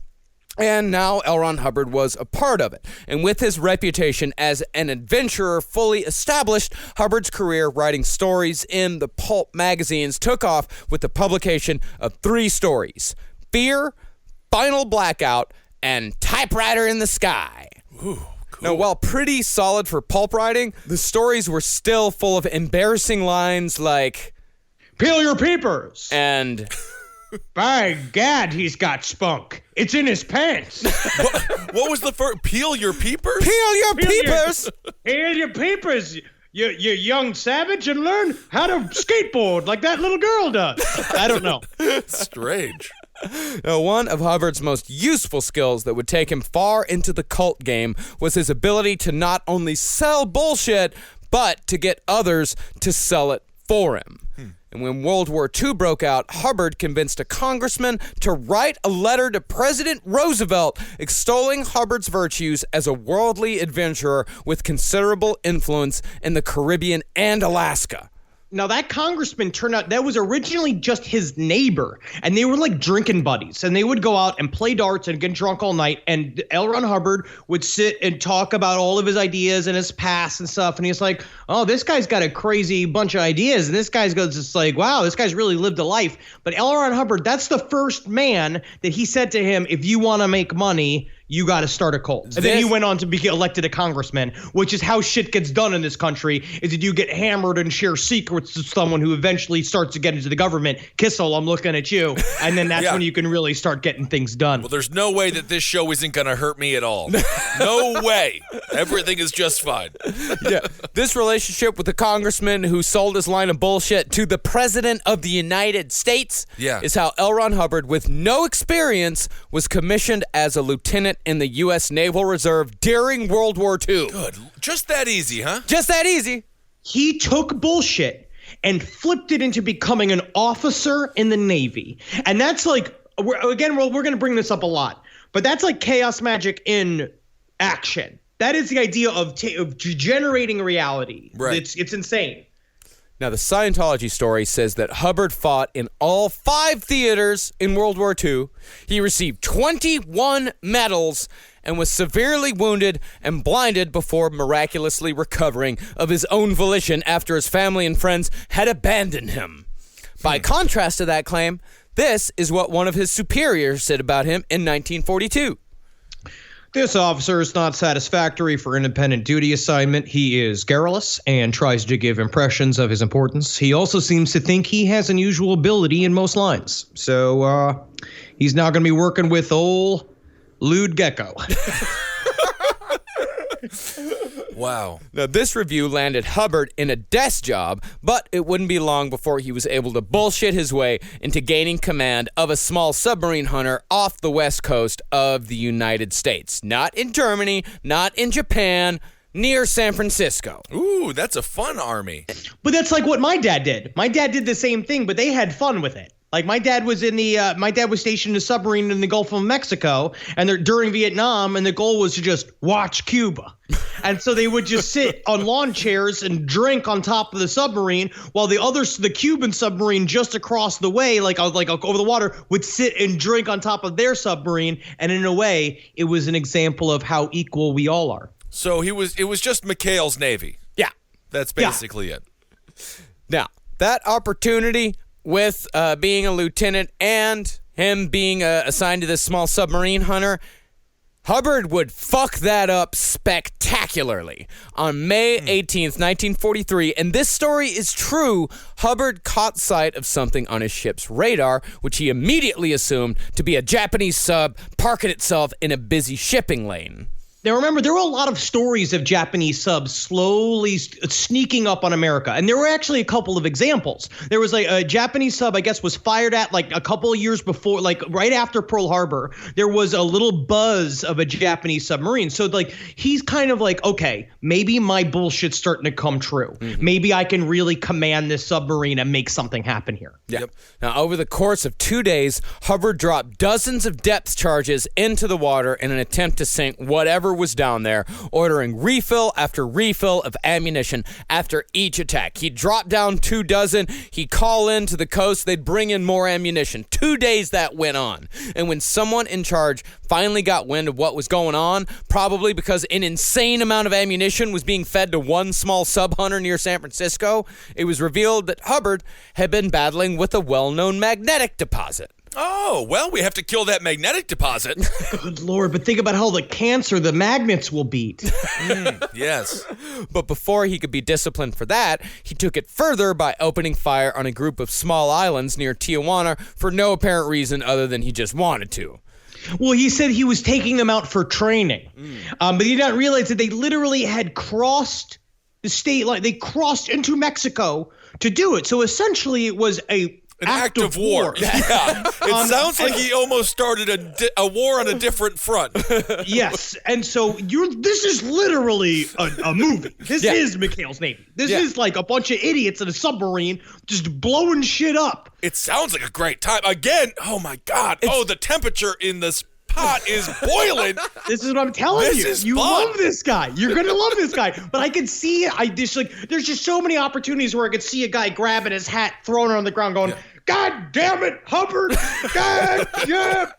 And now L. Ron Hubbard was a part of it. And with his reputation as an adventurer fully established, Hubbard's career writing stories in the pulp magazines took off with the publication of 3 stories: Fear, Final Blackout, and Typewriter in the Sky. Ooh. Cool. Now, while pretty solid for pulp writing, the stories were still full of embarrassing lines like, "Peel your peepers," and "By gad, he's got spunk. It's in his pants." What was the first? Peel your peepers? Peel your peepers! Peel your peepers, you young savage, and learn how to skateboard like that little girl does. I don't know. Strange. Now, one of Hubbard's most useful skills that would take him far into the cult game was his ability to not only sell bullshit, but to get others to sell it for him. And when World War II broke out, Hubbard convinced a congressman to write a letter to President Roosevelt extolling Hubbard's virtues as a worldly adventurer with considerable influence in the Caribbean and Alaska. Now, that congressman turned out that was originally just his neighbor, and they were like drinking buddies, and they would go out and play darts and get drunk all night, and L. Ron Hubbard would sit and talk about all of his ideas and his past and stuff, and he's like, oh, this guy's got a crazy bunch of ideas, and this guy's goes just like, wow, this guy's really lived a life. But L. Ron Hubbard, that's the first man that he said to him, if you want to make money, you got to start a cult. And then he went on to be elected a congressman, which is how shit gets done in this country, is that you get hammered and share secrets to someone who eventually starts to get into the government. Kissel, I'm looking at you. And then that's when you can really start getting things done. Well, there's no way that this show isn't going to hurt me at all. No way. Everything is just fine. Yeah. This relationship with the congressman who sold his line of bullshit to the president of the United States is how L. Ron Hubbard, with no experience, was commissioned as a lieutenant in the U.S. Naval Reserve during World War II. Good. Just that easy, huh? Just that easy. He took bullshit and flipped it into becoming an officer in the Navy. And that's like, we're going to bring this up a lot, but that's like chaos magic in action. That is the idea of generating reality. Right. It's insane. Now, the Scientology story says that Hubbard fought in all 5 theaters in World War II. He received 21 medals and was severely wounded and blinded before miraculously recovering of his own volition after his family and friends had abandoned him. By contrast to that claim, this is what one of his superiors said about him in 1942. This officer is not satisfactory for independent duty assignment. He is garrulous and tries to give impressions of his importance. He also seems to think he has unusual ability in most lines. So he's now going to be working with old Lewd Gecko. Wow. Now, this review landed Hubbard in a desk job, but it wouldn't be long before he was able to bullshit his way into gaining command of a small submarine hunter off the west coast of the United States. Not in Germany, not in Japan, near San Francisco. Ooh, that's a fun army. But that's like what my dad did. My dad did the same thing, but they had fun with it. Like my dad was stationed in a submarine in the Gulf of Mexico, and they're during Vietnam, and the goal was to just watch Cuba. And so they would just sit on lawn chairs and drink on top of the submarine, while the Cuban submarine just across the way, like over the water, would sit and drink on top of their submarine. And in a way, it was an example of how equal we all are. So it was just McHale's Navy. Yeah. That's basically it. Now, that opportunity with being a lieutenant and him being assigned to this small submarine hunter, Hubbard would fuck that up spectacularly. On May 18th, 1943, and this story is true, Hubbard caught sight of something on his ship's radar, which he immediately assumed to be a Japanese sub parking itself in a busy shipping lane. Now, remember, there were a lot of stories of Japanese subs slowly sneaking up on America. And there were actually a couple of examples. There was like a Japanese sub, I guess, was fired at like a couple of years before, like right after Pearl Harbor. There was a little buzz of a Japanese submarine. So like he's kind of like, okay, maybe my bullshit's starting to come true. Mm-hmm. Maybe I can really command this submarine and make something happen here. Yeah. Yep. Now, over the course of 2 days, Hubbard dropped dozens of depth charges into the water in an attempt to sink whatever was down there, ordering refill after refill of ammunition after each attack. He'd drop down 2 dozen, he'd call in to the coast, they'd bring in more ammunition. 2 days that went on. And when someone in charge finally got wind of what was going on, probably because an insane amount of ammunition was being fed to one small sub-hunter near San Francisco, it was revealed that Hubbard had been battling with a well-known magnetic deposit. Oh, well, we have to kill that magnetic deposit. Good Lord, but think about how the cancer the magnets will beat. Yes. But before he could be disciplined for that, he took it further by opening fire on a group of small islands near Tijuana for no apparent reason other than he just wanted to. Well, he said he was taking them out for training. But he did not realize that they literally had crossed the state line. They crossed into Mexico to do it. So essentially it was a An act of war. Yeah. It sounds like he almost started a war on a different front. Yes, and so this is literally a movie. This is McHale's Navy. This is like a bunch of idiots in a submarine just blowing shit up. It sounds like a great time. Again, oh my God. The temperature in this pot is boiling. This is what I'm telling you. You fun. love this guy. You're gonna love this guy. But I can see there's just so many opportunities where I could see a guy grabbing his hat, throwing it on the ground, going, God damn it, Hubbard! God, yeah,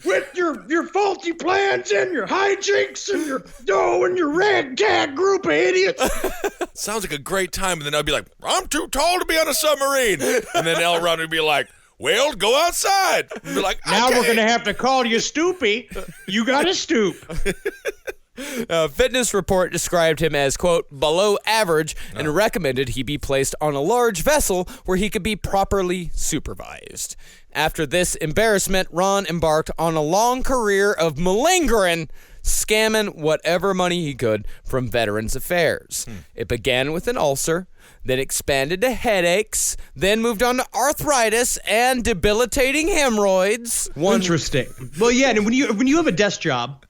with your faulty plans and your hijinks and your ragtag group of idiots. Sounds like a great time. And then I'd be like, I'm too tall to be on a submarine. And then L. Ron would be like, well, go outside. And be like, now okay. we're gonna have to call you Stoopy. You gotta stoop. A fitness report described him as, quote, below average and recommended he be placed on a large vessel where he could be properly supervised. After this embarrassment, Ron embarked on a long career of malingering, scamming whatever money he could from Veterans Affairs. It began with an ulcer, then expanded to headaches, then moved on to arthritis and debilitating hemorrhoids. Interesting. Well, yeah, and when you have a desk job,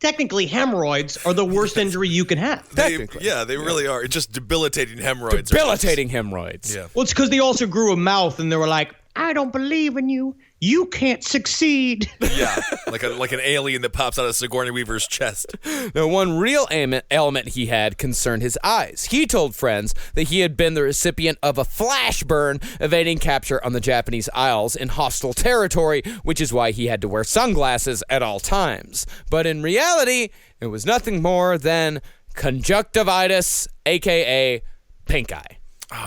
technically hemorrhoids are the worst injury you can have. They really are. It's just debilitating hemorrhoids. Debilitating hemorrhoids. Yeah. Well, it's because they also grew a mouth and they were like, I don't believe in you. You can't succeed. Yeah, like an alien that pops out of Sigourney Weaver's chest. Now, one real ailment he had concerned his eyes. He told friends that he had been the recipient of a flash burn evading capture on the Japanese Isles in hostile territory, which is why he had to wear sunglasses at all times. But in reality, it was nothing more than conjunctivitis, a.k.a. pink eye.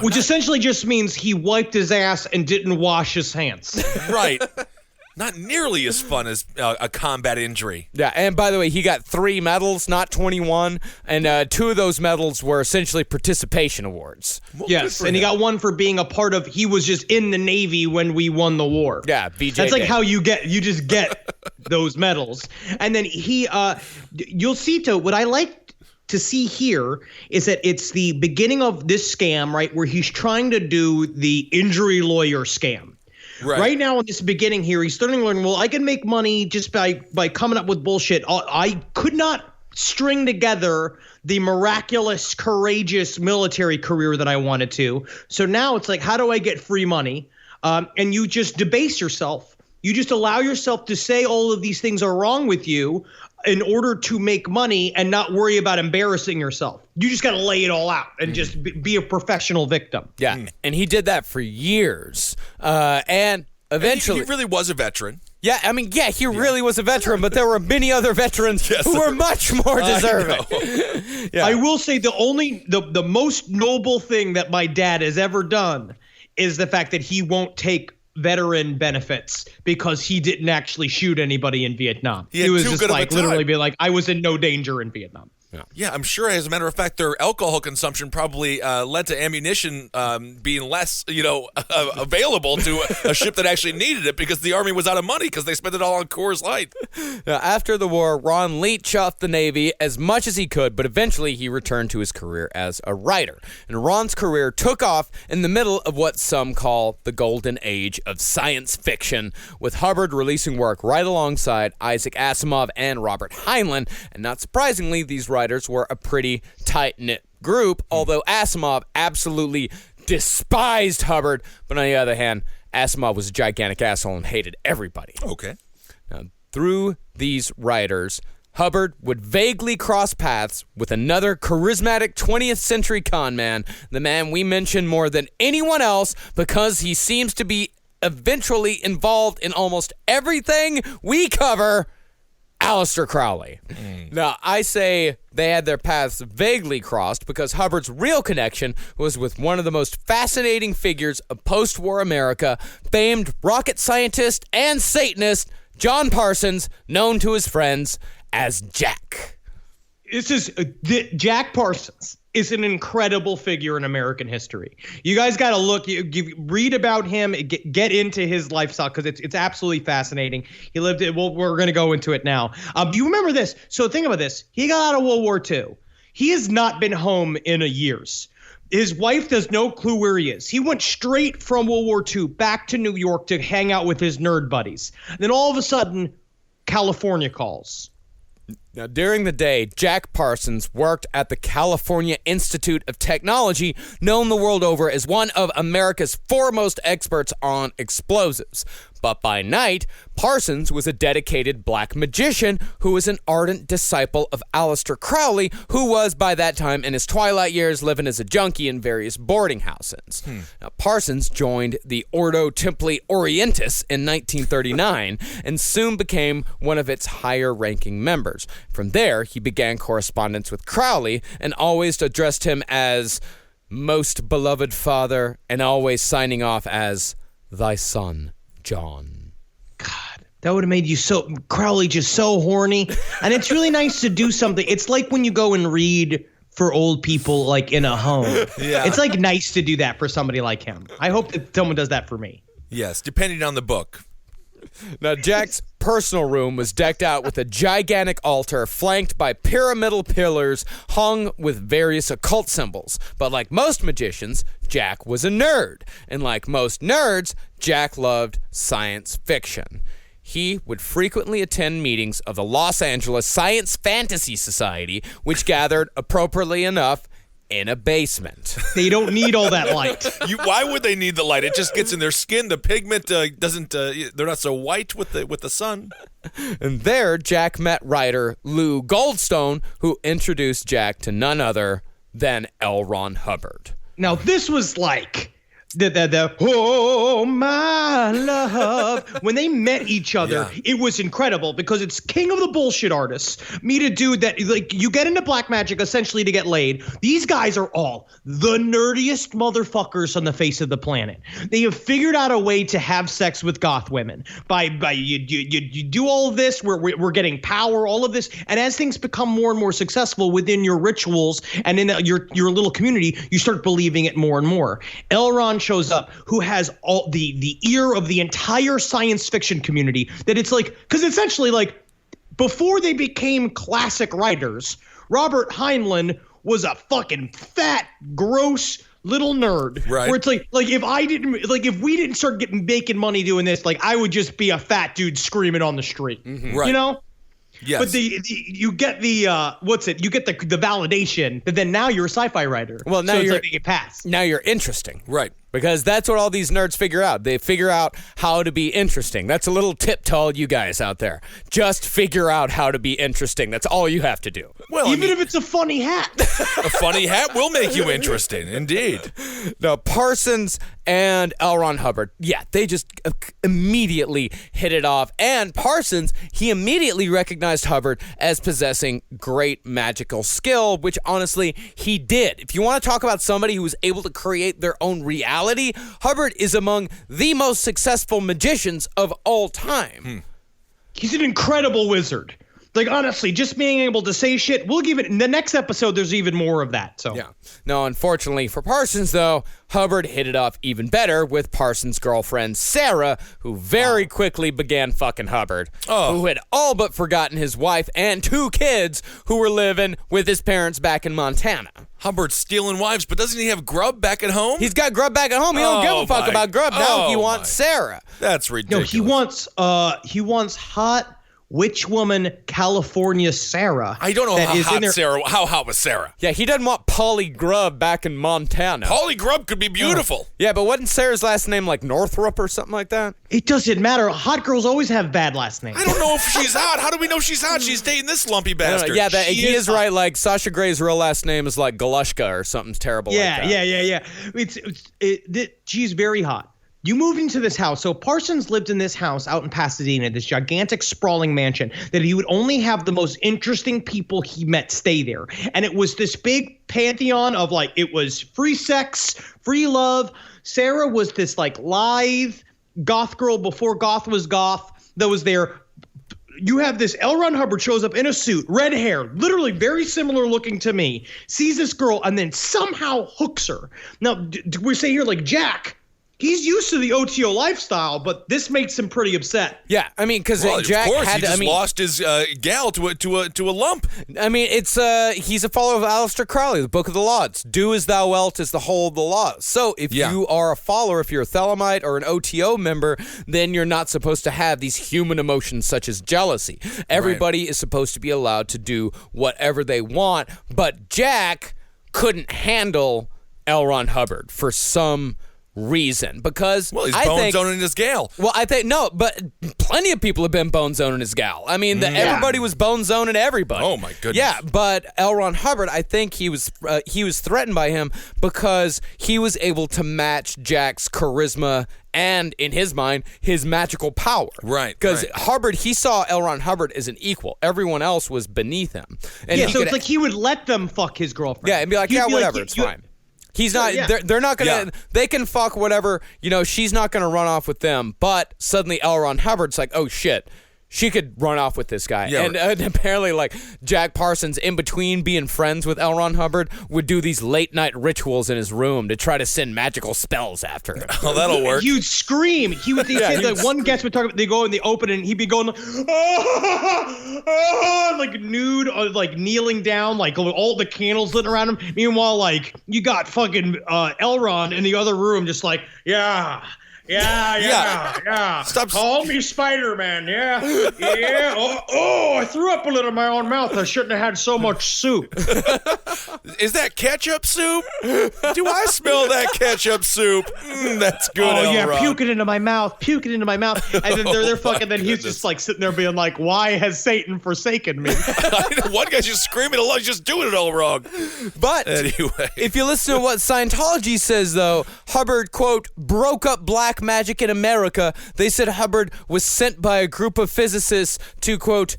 Which essentially just means he wiped his ass and didn't wash his hands. Right. Not nearly as fun as a combat injury. Yeah, and by the way, he got 3 medals, not 21, and 2 of those medals were essentially participation awards. Well, yes, and he got one for being he was just in the Navy when we won the war. Yeah, VJ. That's like how you just get those medals. And then you'll see, what I like to see here is that it's the beginning of this scam, right, where he's trying to do the injury lawyer scam. Right now in this beginning here, he's starting to learn, well, I can make money just by coming up with bullshit. I could not string together the miraculous, courageous military career that I wanted to. So now it's like, how do I get free money? And you just debase yourself. You just allow yourself to say all of these things are wrong with you in order to make money and not worry about embarrassing yourself. You just got to lay it all out and just be a professional victim. Yeah, and he did that for years. And eventually... He really was a veteran. Yeah, I mean, he really was a veteran, but there were many other veterans who were much more deserving. I will say the most noble thing that my dad has ever done is the fact that he won't take veteran benefits because he didn't actually shoot anybody in Vietnam. He was just like literally be like, I was in no danger in Vietnam. Yeah, I'm sure. As a matter of fact, their alcohol consumption probably led to ammunition being less, available to a ship that actually needed it because the Army was out of money because they spent it all on Coors Light. Now, after the war, Ron leached off the Navy as much as he could, but eventually he returned to his career as a writer. And Ron's career took off in the middle of what some call the golden age of science fiction, with Hubbard releasing work right alongside Isaac Asimov and Robert Heinlein. And not surprisingly, these writers were a pretty tight-knit group, although Asimov absolutely despised Hubbard. But on the other hand, Asimov was a gigantic asshole and hated everybody. Okay. Now, through these writers, Hubbard would vaguely cross paths with another charismatic 20th century con man, the man we mention more than anyone else because he seems to be eventually involved in almost everything we cover, Aleister Crowley. Now, I say they had their paths vaguely crossed because Hubbard's real connection was with one of the most fascinating figures of post-war America, famed rocket scientist and Satanist John Parsons, known to his friends as Jack. Jack Parsons is an incredible figure in American history. You guys got to look, read about him, get into his lifestyle because it's absolutely fascinating. He lived it. Well, we're going to go into it now. Do you remember this? So think about this. He got out of World War II. He has not been home in years. His wife has no clue where he is. He went straight from World War II back to New York to hang out with his nerd buddies. Then all of a sudden, California calls. Now, during the day, Jack Parsons worked at the California Institute of Technology, known the world over as one of America's foremost experts on explosives. But by night, Parsons was a dedicated black magician who was an ardent disciple of Aleister Crowley, who was, by that time, in his twilight years, living as a junkie in various boarding houses. Now, Parsons joined the Ordo Templi Orientis in 1939 and soon became one of its higher-ranking members. From there, he began correspondence with Crowley and always addressed him as most beloved father and always signing off as thy son, John. God, that would have made you Crowley just so horny. And it's really nice to do something. It's like when you go and read for old people like in a home. Yeah. It's like nice to do that for somebody like him. I hope that someone does that for me. Yes, depending on the book. Now, Jack's personal room was decked out with a gigantic altar flanked by pyramidal pillars hung with various occult symbols. But like most magicians, Jack was a nerd. And like most nerds, Jack loved science fiction. He would frequently attend meetings of the Los Angeles Science Fantasy Society, which gathered, appropriately enough, in a basement. They don't need all that light. Why would they need the light? It just gets in their skin. The pigment doesn't. They're not so white with the sun. And there, Jack met writer Lou Goldstone, who introduced Jack to none other than L. Ron Hubbard. Now, this was like the oh my love. When they met each other, it was incredible because it's king of the bullshit artists. Meet a dude that like you get into black magic essentially to get laid. These guys are all the nerdiest motherfuckers on the face of the planet. They have figured out a way to have sex with goth women. By you do all of this, we're getting power, all of this, and as things become more and more successful within your rituals and in your little community, you start believing it more and more. Elron shows up, who has all the ear of the entire science fiction community. That it's like, because essentially, like, before they became classic writers, Robert Heinlein was a fucking fat, gross little nerd. Right. Where it's like if we didn't start making money doing this, like I would just be a fat dude screaming on the street. Mm-hmm. Right. You know? Yes. But you get the you get the validation that then now you're a sci-fi writer. Well, now so it's you're like they get passed. Now you're interesting. Right. Because that's what all these nerds figure out. They figure out how to be interesting. That's a little tip to all you guys out there. Just figure out how to be interesting. That's all you have to do. Well, Even if it's a funny hat. a funny hat will make you interesting, indeed. Now, Parsons and L. Ron Hubbard, they just immediately hit it off. And Parsons, he immediately recognized Hubbard as possessing great magical skill, which honestly, he did. If you want to talk about somebody who was able to create their own reality, Hubbard is among the most successful magicians of all time. He's an incredible wizard. Like, honestly, just being able to say shit, we'll give it, in the next episode, there's even more of that, so. Yeah. No, unfortunately for Parsons, though, Hubbard hit it off even better with Parsons' girlfriend, Sarah, who very quickly began fucking Hubbard, who had all but forgotten his wife and 2 kids who were living with his parents back in Montana. Hubbard's stealing wives, but doesn't he have Grub back at home? He's got Grub back at home. He don't give a fuck about Grub. Now he wants Sarah. That's No, ridiculous. he wants hot witch woman California Sarah. I don't know that how is in hot there. Sarah. How hot was Sarah? Yeah, he doesn't want Polly Grub back in Montana. Polly Grub could be beautiful. Yeah, but wasn't Sarah's last name like Northrup or something like that? It doesn't matter. Hot girls always have bad last names. I don't know if she's hot. How do we know she's hot? She's dating this lumpy I don't know. bastard. Yeah, She he is is right. Like Sasha Grey's real last name is like Galushka or something terrible like that. Yeah. She's very hot. You moved into this house. So Parsons lived in this house out in Pasadena, this gigantic sprawling mansion that he would only have the most interesting people he met stay there. And it was this big pantheon of like, it was free sex, free love. Sarah was this like lithe goth girl before goth was goth that was there. You have this L. Ron Hubbard shows up in a suit, red hair, literally very similar looking to me, sees this girl and then somehow hooks her. Now, we say here like Jack, he's used to the OTO lifestyle, but this makes him pretty upset. Yeah, I mean, because Jack of course, had he just lost his gal to a lump. I mean, it's he's a follower of Aleister Crowley, the Book of the Law. It's do as thou wilt is the whole of the law. So if you are a follower, if you're a Thelemite or an OTO member, then you're not supposed to have these human emotions such as jealousy. Everybody is supposed to be allowed to do whatever they want, but Jack couldn't handle L. Ron Hubbard for some reason, because he's bone zoning his gal. Well, I think no, but plenty of people have been bone zoning his gal. I mean, everybody was bone zoning everybody. Oh my goodness. Yeah, but L. Ron Hubbard, I think he was threatened by him because he was able to match Jack's charisma and, in his mind, his magical power. Right. Because Hubbard, he saw L. Ron Hubbard as an equal. Everyone else was beneath him. And so it's like he would let them fuck his girlfriend. Yeah, and be like, whatever, it's fine. He's not. They're not gonna. They can fuck whatever. She's not gonna run off with them. But suddenly, L. Ron Hubbard's like, oh shit, she could run off with this guy. And apparently, like Jack Parsons, in between being friends with L. Ron Hubbard, would do these late night rituals in his room to try to send magical spells after him. Oh, that'll work. You'd scream. He would. One guest would talk. They go in the open, and he'd be going like nude, like kneeling down, like all the candles lit around him. Meanwhile, like you got fucking Elron in the other room, just like Yeah. Stop. Call me Spider-Man. Yeah. I threw up a little in my own mouth. I shouldn't have had so much soup. Is that ketchup soup? Do I smell that ketchup soup? That's good. Oh yeah, Elrod. puke it into my mouth. And then they're fucking. Then he's just like sitting there being like, "Why has Satan forsaken me?" One guy's just screaming along, just doing it all wrong. But anyway, if you listen to what Scientology says, though, Hubbard, quote, broke up black magic in America. They said Hubbard was sent by a group of physicists to, quote,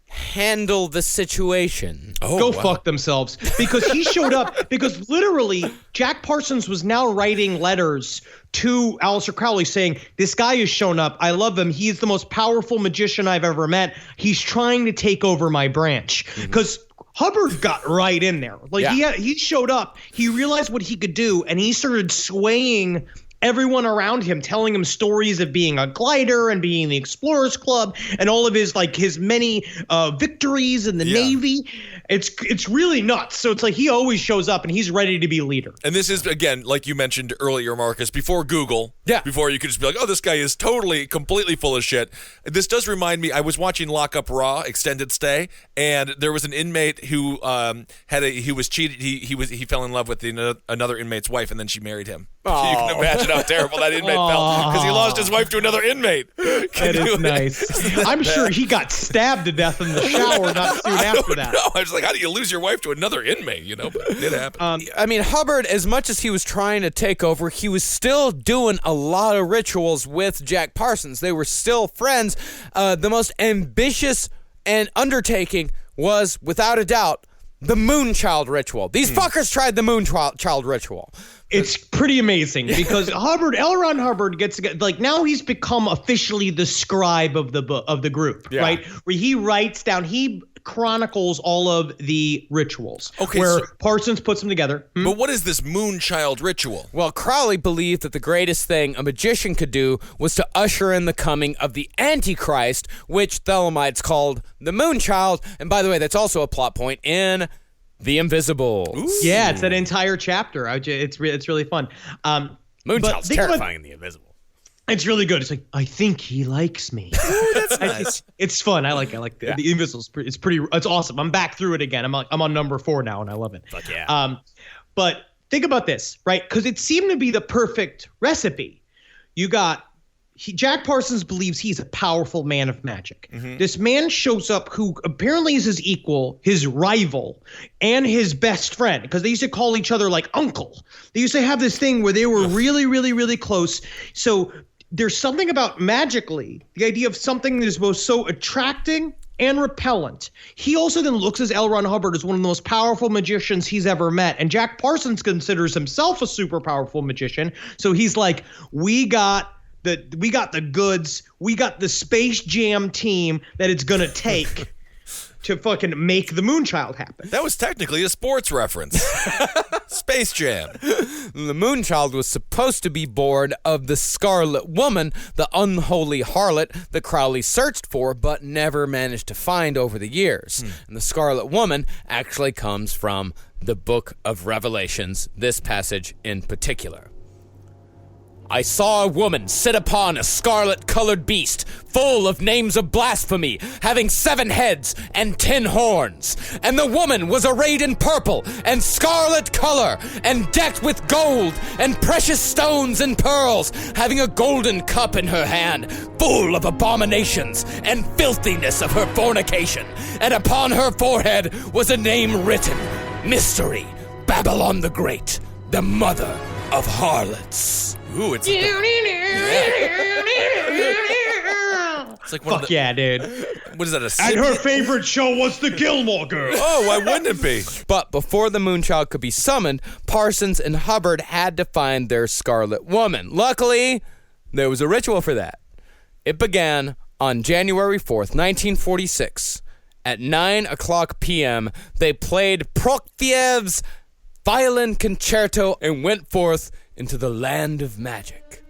handle the situation. Go fuck themselves. Because he showed up, because literally Jack Parsons was now writing letters to Aleister Crowley saying, this guy has shown up. I love him. He's the most powerful magician I've ever met. He's trying to take over my branch. Because Hubbard got right in there. Like he showed up. He realized what he could do, and he started swaying everyone around him, telling him stories of being a glider and being in the Explorers Club and all of his many victories in the Navy. It's really nuts. So it's like he always shows up and he's ready to be a leader. And this is, again, like you mentioned earlier, Marcus, before Google. Yeah. Before you could just be like, oh, this guy is completely full of shit. This does remind me, I was watching Lock Up Raw Extended Stay, and there was an inmate who he was cheated. He fell in love with another inmate's wife, and then she married him. Aww. You can imagine how terrible that inmate felt because he lost his wife to another inmate. That is nice. I'm sure he got stabbed to death in the shower not soon after that. No, I was like, how do you lose your wife to another inmate? But it did happen. I mean, Hubbard, as much as he was trying to take over, he was still doing a lot of rituals with Jack Parsons. They were still friends. The most ambitious and undertaking was, without a doubt, the Moonchild ritual. These fuckers tried the Moonchild ritual. It's pretty amazing because L. Ron Hubbard gets like now he's become officially the scribe of the group, right? Where he writes down, he chronicles all of the rituals. Okay, where Parsons puts them together. But what is this Moonchild ritual? Well, Crowley believed that the greatest thing a magician could do was to usher in the coming of the Antichrist, which Thelemites called the Moonchild. And by the way, that's also a plot point in The Invisible. Yeah, it's that entire chapter. It's really fun. Moonchild's terrifying in The Invisible. It's really good. It's like, I think he likes me. Ooh, that's nice. It's fun. I like the Invisible. It's awesome. I'm back through it again. I'm on number 4 now, and I love it. Fuck yeah. But think about this, right? Because it seemed to be the perfect recipe. You got Jack Parsons believes he's a powerful man of magic. Mm-hmm. This man shows up who apparently is his equal, his rival, and his best friend, because they used to call each other like uncle. They used to have this thing where they were really, really, really close. So there's something about magically, the idea of something that is both so attracting and repellent. He also then looks as L. Ron Hubbard as one of the most powerful magicians he's ever met. And Jack Parsons considers himself a super powerful magician. So he's like, we got the goods. We got the Space Jam team that it's going to take to fucking make the Moonchild happen. That was technically a sports reference. Space Jam. The Moonchild was supposed to be born of the Scarlet Woman, the unholy harlot that Crowley searched for but never managed to find over the years. And the Scarlet Woman actually comes from the Book of Revelations, this passage in particular. I saw a woman sit upon a scarlet-colored beast, full of names of blasphemy, having 7 heads and 10 horns. And the woman was arrayed in purple and scarlet color, and decked with gold and precious stones and pearls, having a golden cup in her hand, full of abominations and filthiness of her fornication. And upon her forehead was a name written, Mystery, Babylon the Great, the mother of harlots. Ooh, it's like one of Fuck the, yeah, dude. what is that, a And Sydney? her favorite show was the Gilmore Girls. Oh, why wouldn't it be? But before the Moonchild could be summoned, Parsons and Hubbard had to find their Scarlet Woman. Luckily, there was a ritual for that. It began on January 4th, 1946. At 9:00 p.m., they played Prokofiev's Violin Concerto and went forth into the land of magic.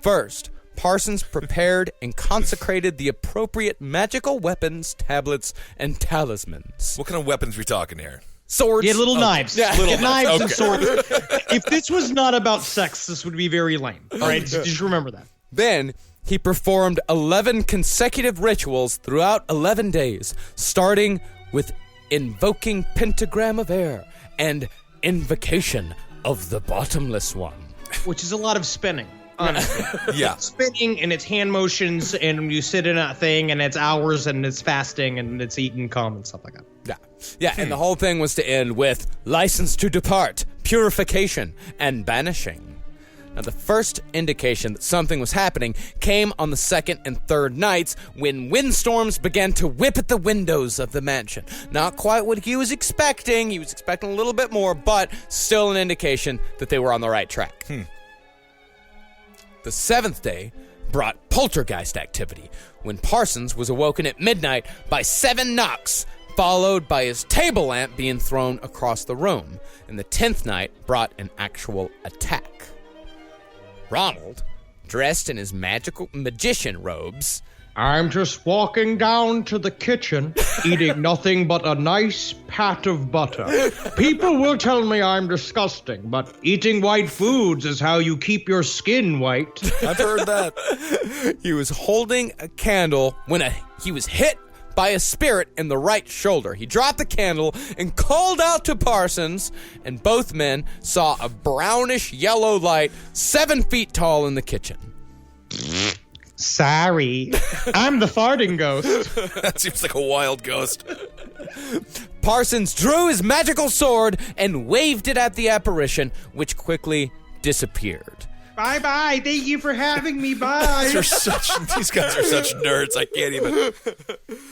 First, Parsons prepared and consecrated the appropriate magical weapons, tablets, and talismans. What kind of weapons we talking here? Swords. Yeah, little knives. Yeah. Little knives and okay. swords. If this was not about sex, this would be very lame. All right, just remember that. Then he performed 11 consecutive rituals throughout 11 days, starting with invoking pentagram of air and invocation of the bottomless one. Which is a lot of spinning, honestly. Yeah. Spinning, and it's hand motions, and you sit in a thing, and it's hours, and it's fasting, and it's eating cum and stuff like that. Yeah, and the whole thing was to end with license to depart, purification, and banishing. Now, the first indication that something was happening came on the second and third nights when windstorms began to whip at the windows of the mansion. Not quite what he was expecting. He was expecting a little bit more, but still an indication that they were on the right track. The seventh day brought poltergeist activity when Parsons was awoken at midnight by 7 knocks, followed by his table lamp being thrown across the room. And the 10th night brought an actual attack. Ronald, dressed in his magical magician robes, I'm just walking down to the kitchen, eating nothing but a nice pat of butter. People will tell me I'm disgusting, but eating white foods is how you keep your skin white. I've heard that. he was holding a candle when he was hit by a spirit in the right shoulder. He dropped the candle and called out to Parsons, and both men saw a brownish yellow light 7 feet tall in the kitchen. Sorry, I'm the farting ghost. That seems like a wild ghost. Parsons drew his magical sword and waved it at the apparition, which quickly disappeared. Bye-bye, thank you for having me, bye. These guys are such nerds. I can't even.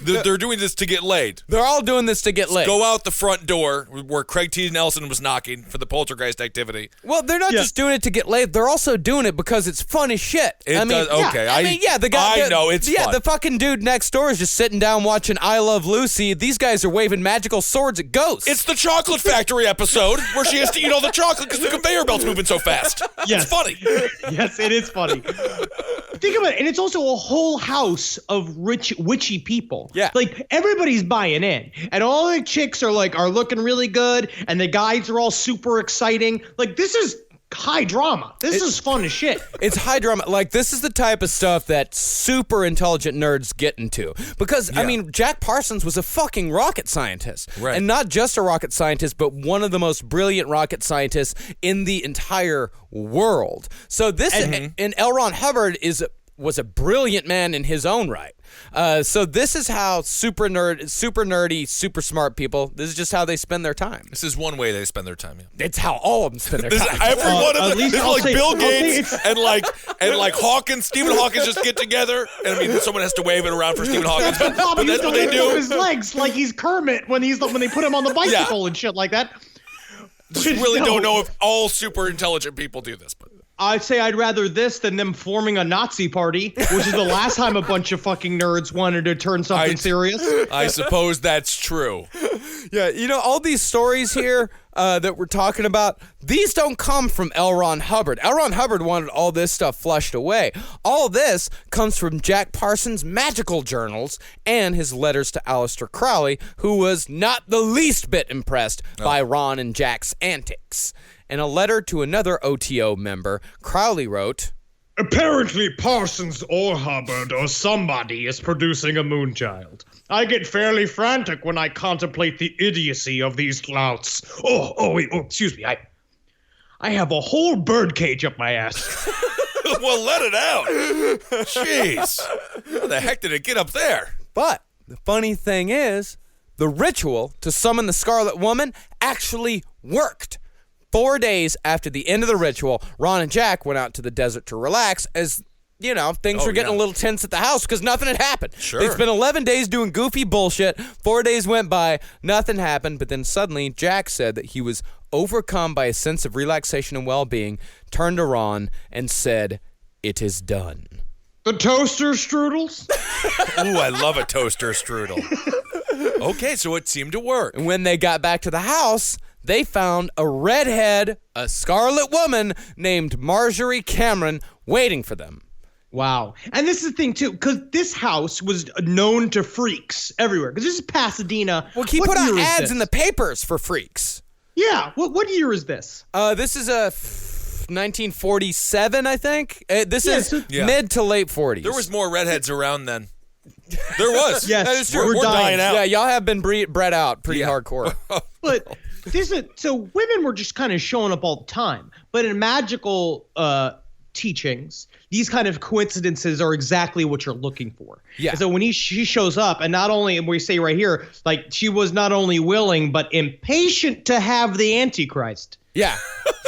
They're doing this to get laid. They're all doing this to get laid. Go out the front door where Craig T. Nelson was knocking for the poltergeist activity. Well, they're not just doing it to get laid. They're also doing it because it's fun as shit. Okay. The guy. I know, it's fun. the fucking dude next door is just sitting down watching I Love Lucy. These guys are waving magical swords at ghosts. It's the Chocolate Factory episode where she has to eat all the chocolate because the conveyor belt's moving so fast. Yes. It's funny. Yes, it is funny. Think about it, and it's also a whole house of rich, witchy people. Yeah. Like, everybody's buying in, and all the chicks are looking really good, and the guys are all super exciting. Like, this is high drama. This is fun as shit. It's high drama. Like, this is the type of stuff that super intelligent nerds get into. Because, I mean, Jack Parsons was a fucking rocket scientist. Right. And not just a rocket scientist, but one of the most brilliant rocket scientists in the entire world. So this, and L. Ron Hubbard was a brilliant man in his own right. So this is how super nerdy, super smart people, this is just how they spend their time. This is one way they spend their time. Yeah. It's how all of them spend their time. Every one of them. least This is I'll like say- Bill I'll say Gates and like Hawkins, Stephen Hawkins just get together. And I mean, someone has to wave it around for Stephen Hawkins, but that's what they do. His legs like he's Kermit when they put him on the bicycle and shit like that. Just really don't know if all super intelligent people do this, but I'd say I'd rather this than them forming a Nazi party, which is the last time a bunch of fucking nerds wanted to turn something serious. I suppose that's true. Yeah, all these stories here that we're talking about, these don't come from L. Ron Hubbard. L. Ron Hubbard wanted all this stuff flushed away. All this comes from Jack Parsons' magical journals and his letters to Aleister Crowley, who was not the least bit impressed by Ron and Jack's antics. In a letter to another OTO member, Crowley wrote, Apparently Parsons or Hubbard or somebody is producing a moonchild. I get fairly frantic when I contemplate the idiocy of these louts. Wait, excuse me. I have a whole birdcage up my ass. Well, let it out. Jeez. How the heck did it get up there? But the funny thing is, the ritual to summon the Scarlet Woman actually worked. 4 days after the end of the ritual, Ron and Jack went out to the desert to relax as, things were getting a little tense at the house because nothing had happened. Sure. They spent 11 days doing goofy bullshit. 4 days went by, nothing happened, but then suddenly Jack said that he was overcome by a sense of relaxation and well-being, turned to Ron and said, "It is done." The toaster strudels? Ooh, I love a toaster strudel. Okay, so it seemed to work. And when they got back to the house, they found a Scarlet Woman named Marjorie Cameron waiting for them. Wow. And this is the thing, too, because this house was known to freaks everywhere. Because this is Pasadena. Well, he put out ads in the papers for freaks. Yeah. What year is this? This is 1947, I think. This is mid to late 40s. There was more redheads around then. There was. Yes, that is true. we're dying out. Yeah, y'all have been bred out pretty hardcore. But so women were just kind of showing up all the time. But in magical teachings, these kind of coincidences are exactly what you're looking for. Yeah. And so when she shows up, and not only, and we say right here, like she was not only willing but impatient to have the Antichrist. Yeah,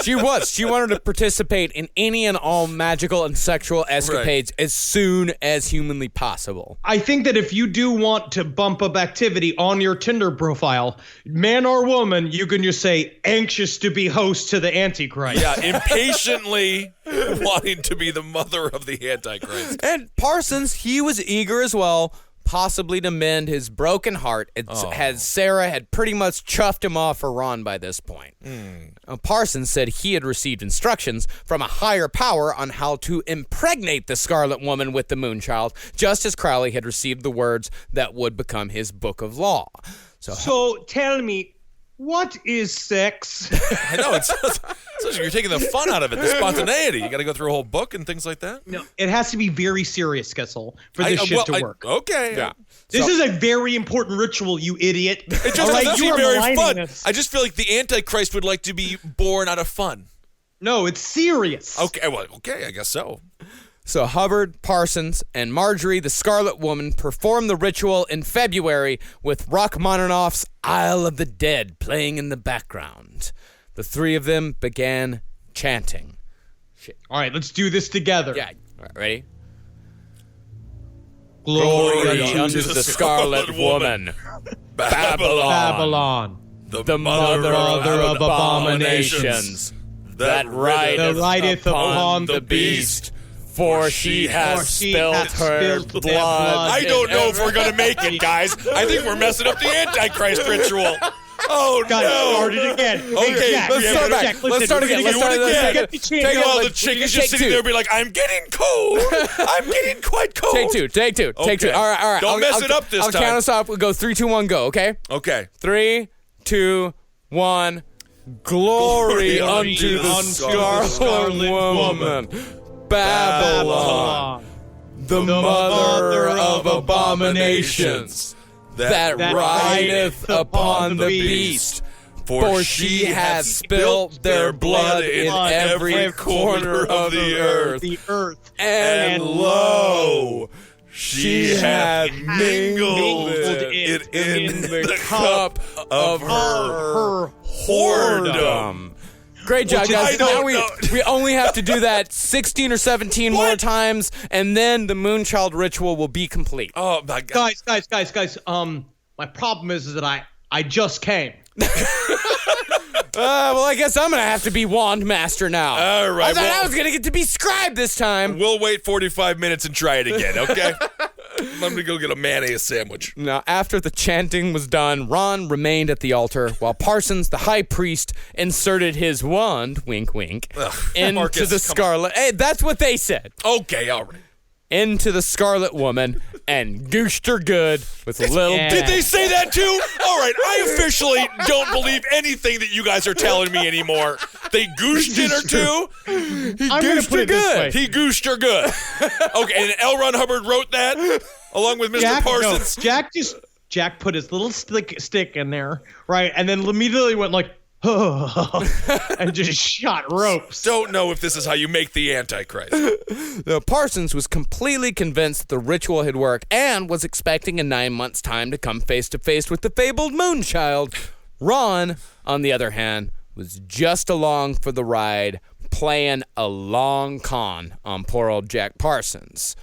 she was. She wanted to participate in any and all magical and sexual escapades as soon as humanly possible. I think that if you do want to bump up activity on your Tinder profile, man or woman, you can just say, anxious to be host to the Antichrist. Yeah, impatiently wanting to be the mother of the Antichrist. And Parsons, he was eager as well, possibly to mend his broken heart, as Sarah had pretty much chuffed him off for Ron by this point. Parsons said he had received instructions from a higher power on how to impregnate the Scarlet Woman with the Moonchild, just as Crowley had received the words that would become his book of law. So tell me, what is sex? I know, it's like you're taking the fun out of it, the spontaneity. You got to go through a whole book and things like that. No, it has to be very serious, Kessel, for this shit to work. Okay. Yeah. This is a very important ritual, you idiot. It just doesn't seem very fun. I just feel like the Antichrist would like to be born out of fun. No, it's serious. Okay, I guess so. So Hubbard, Parsons, and Marjorie, the Scarlet Woman, performed the ritual in February with Rachmaninoff's Isle of the Dead playing in the background. The three of them began chanting. All right, let's do this together. Yeah, all right, ready? Glory unto the Scarlet Woman, Babylon, the mother of abominations, that rideth upon the beast. For she has spilt her blood. I don't know if we're going to make it, guys. I think we're messing up the Antichrist ritual. Oh, Got no. started again. Okay, Jack, let's start back. Jack, Let's start again. Let's start again. Take All the chickens just sitting there and be like, I'm getting cold. I'm getting quite cold. Take two. Okay. All right. Don't mess it up this I'll time. count us off. We'll go 3, 2, 1, go, okay? Okay. 3, 2, 1. Glory unto the Scarlet Woman. Babylon, the mother of abominations, that rideth upon the beast. For she hath spilt their blood in every corner of the earth. And lo, she hath mingled it in the cup of her whoredom. Great job, guys. Now we only have to do that 16 or 17 more times, and then the Moonchild ritual will be complete. Oh, my God. Guys. My problem is that I just came. Well, I guess I'm going to have to be wand master now. All right, I thought well- I was going to get to be scribe this time. We'll wait 45 minutes and try it again, okay? I'm going to go get a mayonnaise sandwich. Now, after the chanting was done, Ron remained at the altar while Parsons, the high priest, inserted his wand, wink, wink, into Marcus, the come scarlet. Hey, that's what they said. Okay, all right. Into the scarlet woman and gooshed her good with little. Yeah. Did they say that too? All right, I officially don't believe anything that you guys are telling me anymore. They gooshed in her too? I'm going to put it this way. He gooshed her good. Okay, and L. Ron Hubbard wrote that along with Mr. Parsons. No, Jack put his little stick in there, right, and then immediately went like, and just shot ropes. Don't know if this is how you make the Antichrist. Now, Parsons was completely convinced that the ritual had worked and was expecting in 9 months' time to come face to face with the fabled Moonchild. Ron, on the other hand, was just along for the ride, playing a long con on poor old Jack Parsons.